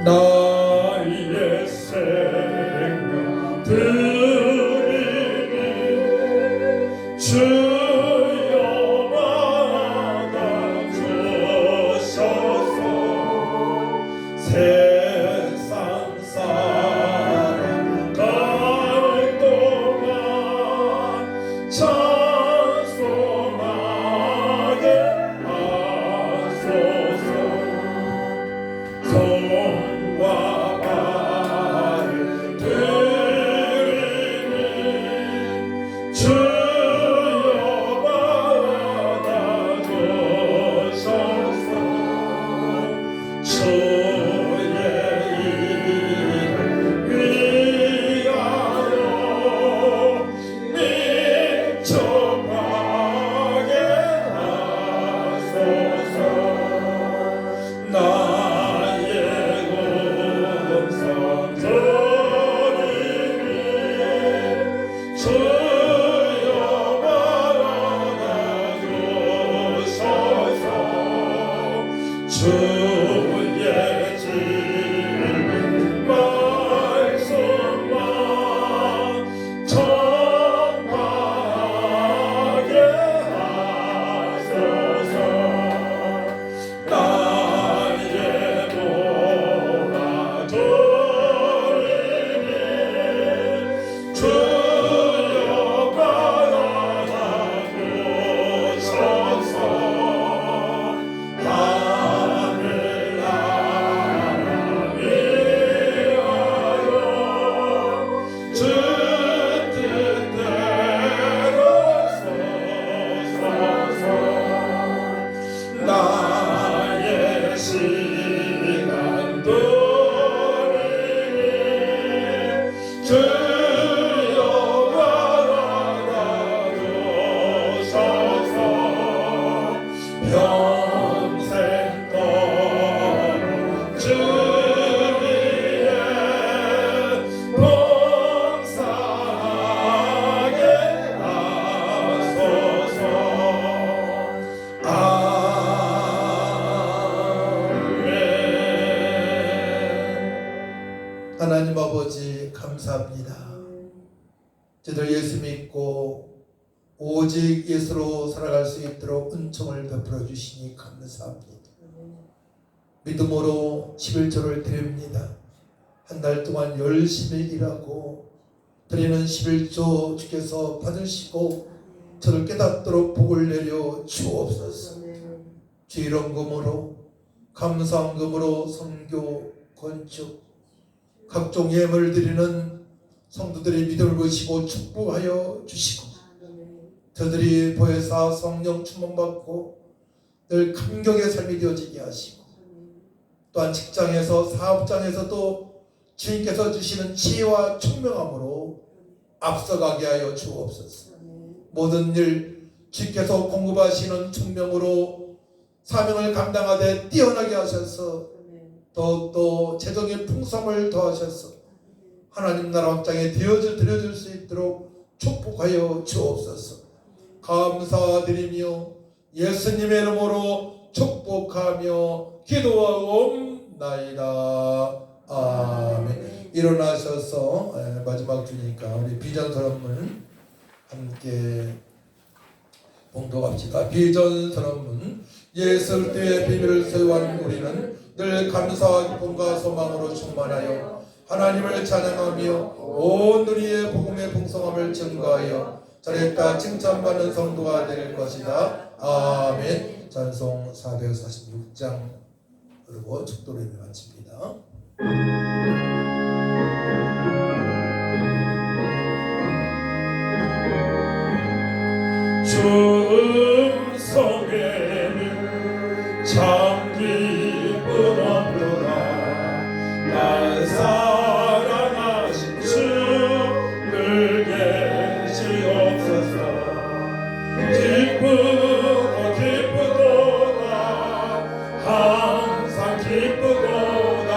나의 생명 드리니 주여 받아주소서. 세상 살아갈 동안 찬송하게 하소서. 손과 발을 들이니 주여 받아주소서. 주의 이름 위하여 민족하게 하소서. 나의 음성 들으니 주여 받아주소서. 주의 진리 말씀만 전하게 하소서. 나의 도와드리니 주여 받아주소서. 아멘. 하나님 아버지 감사합니다. 저희들 예수 믿고 오직 예수로 살아갈 수 있도록 은총을 베풀어 주시니 감사합니다. 믿음으로 11조를 드립니다. 한 달 동안 열심히 일하고 드리는 11조 주께서 받으시고 저를 깨닫도록 복을 내려 주옵소서. 주일원금으로 감사원금으로 선교 건축 각종 예물을 드리는 성도들의 믿음을 보시고 축복하여 주시고 저들이 보혜사 성령 충만받고 늘 감격의 삶이 되어지게 하시고 또한 직장에서 사업장에서도 주님께서 주시는 지혜와 총명함으로 앞서가게 하여 주옵소서. 모든 일 주께서 공급하시는 총명으로 사명을 감당하되 뛰어나게 하셔서 더욱더 재정의 풍성을 더하셔서 하나님 나라 확장에 드려질 수 있도록 축복하여 주옵소서. 감사드리며 예수님의 이름으로 축복하며 기도하옵나이다. 아멘. 일어나셔서 마지막 주니까 우리 비전 선언문 함께 봉독합시다. 비전 선언문. 예수 그리스도의 비밀을 소유한 우리는 늘 감사와 기쁨과 소망으로 충만하여 하나님을 찬양하며 온 우리의 복음의 풍성함을 증거하여 저랬다 칭찬받는 성도가 될 것이다. 아멘. 찬송 446장 그리고 축도로 예배 마칩니다. 충성에는 참 기쁨 없도다. 날 사랑하신 주 늘 계시옵소서. 기쁘도다 항상 기쁘도다.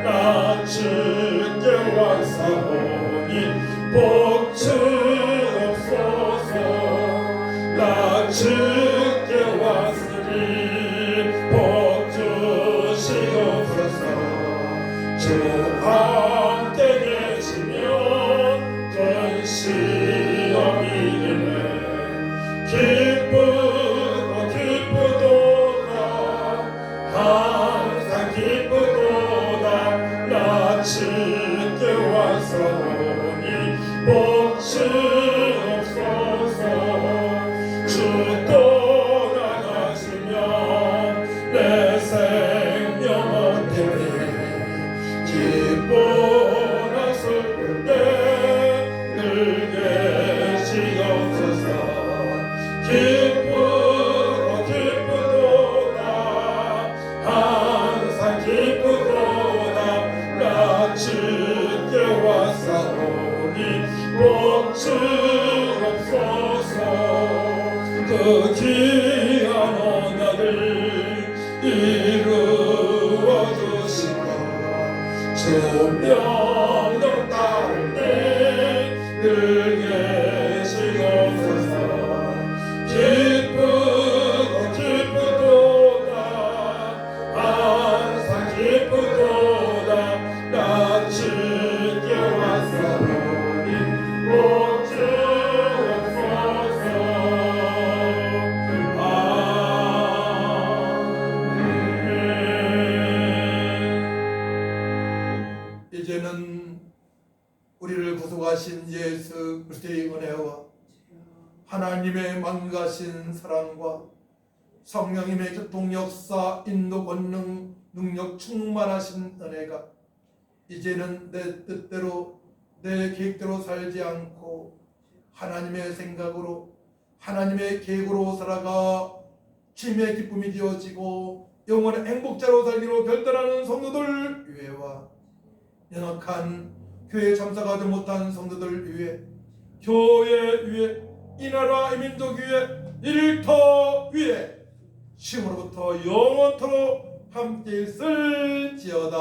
나 주께 왔사오니 복 주옵소서. 나 주께 왔으니 복 주시옵소서. 주 함께 계시면 근시험이 이기네. 기쁘도다 항상 기쁘도다. 나 주께 왔사오니 복 주옵소서. 주 떠나가시면 내 생명 어때니 기뻐나 슬플 때 늘 계시옵소서. 기쁘도다 항상 기쁘도다. 나 주께 왔사오니 복 주옵소서. 그 귀한 언약을 이루어 주시고 주 명령 따를 때 늘 계시옵소서. 기쁘도다 항상 기쁘도다. 나 주께 왔사오니 복 주옵소서. 아멘. 이제는 우리를 구속하신 예수 그리스도의 은혜와 하나님의 만가신 사랑과 성령님의 교통 역사 인도 권능 능력 충만하신 은혜가 이제는 내 뜻대로 내 계획대로 살지 않고 하나님의 생각으로 하나님의 계획으로 살아가 주님의 기쁨이 되어지고 영원의 행복자로 살기로 결단하는 성도들 위해와 연약한 교회에 참석하지 못한 성도들 위해 교회 위해 이 나라 이 민족 위해 일터 위해 지금으로부터 영원토록 함께 있을지어다.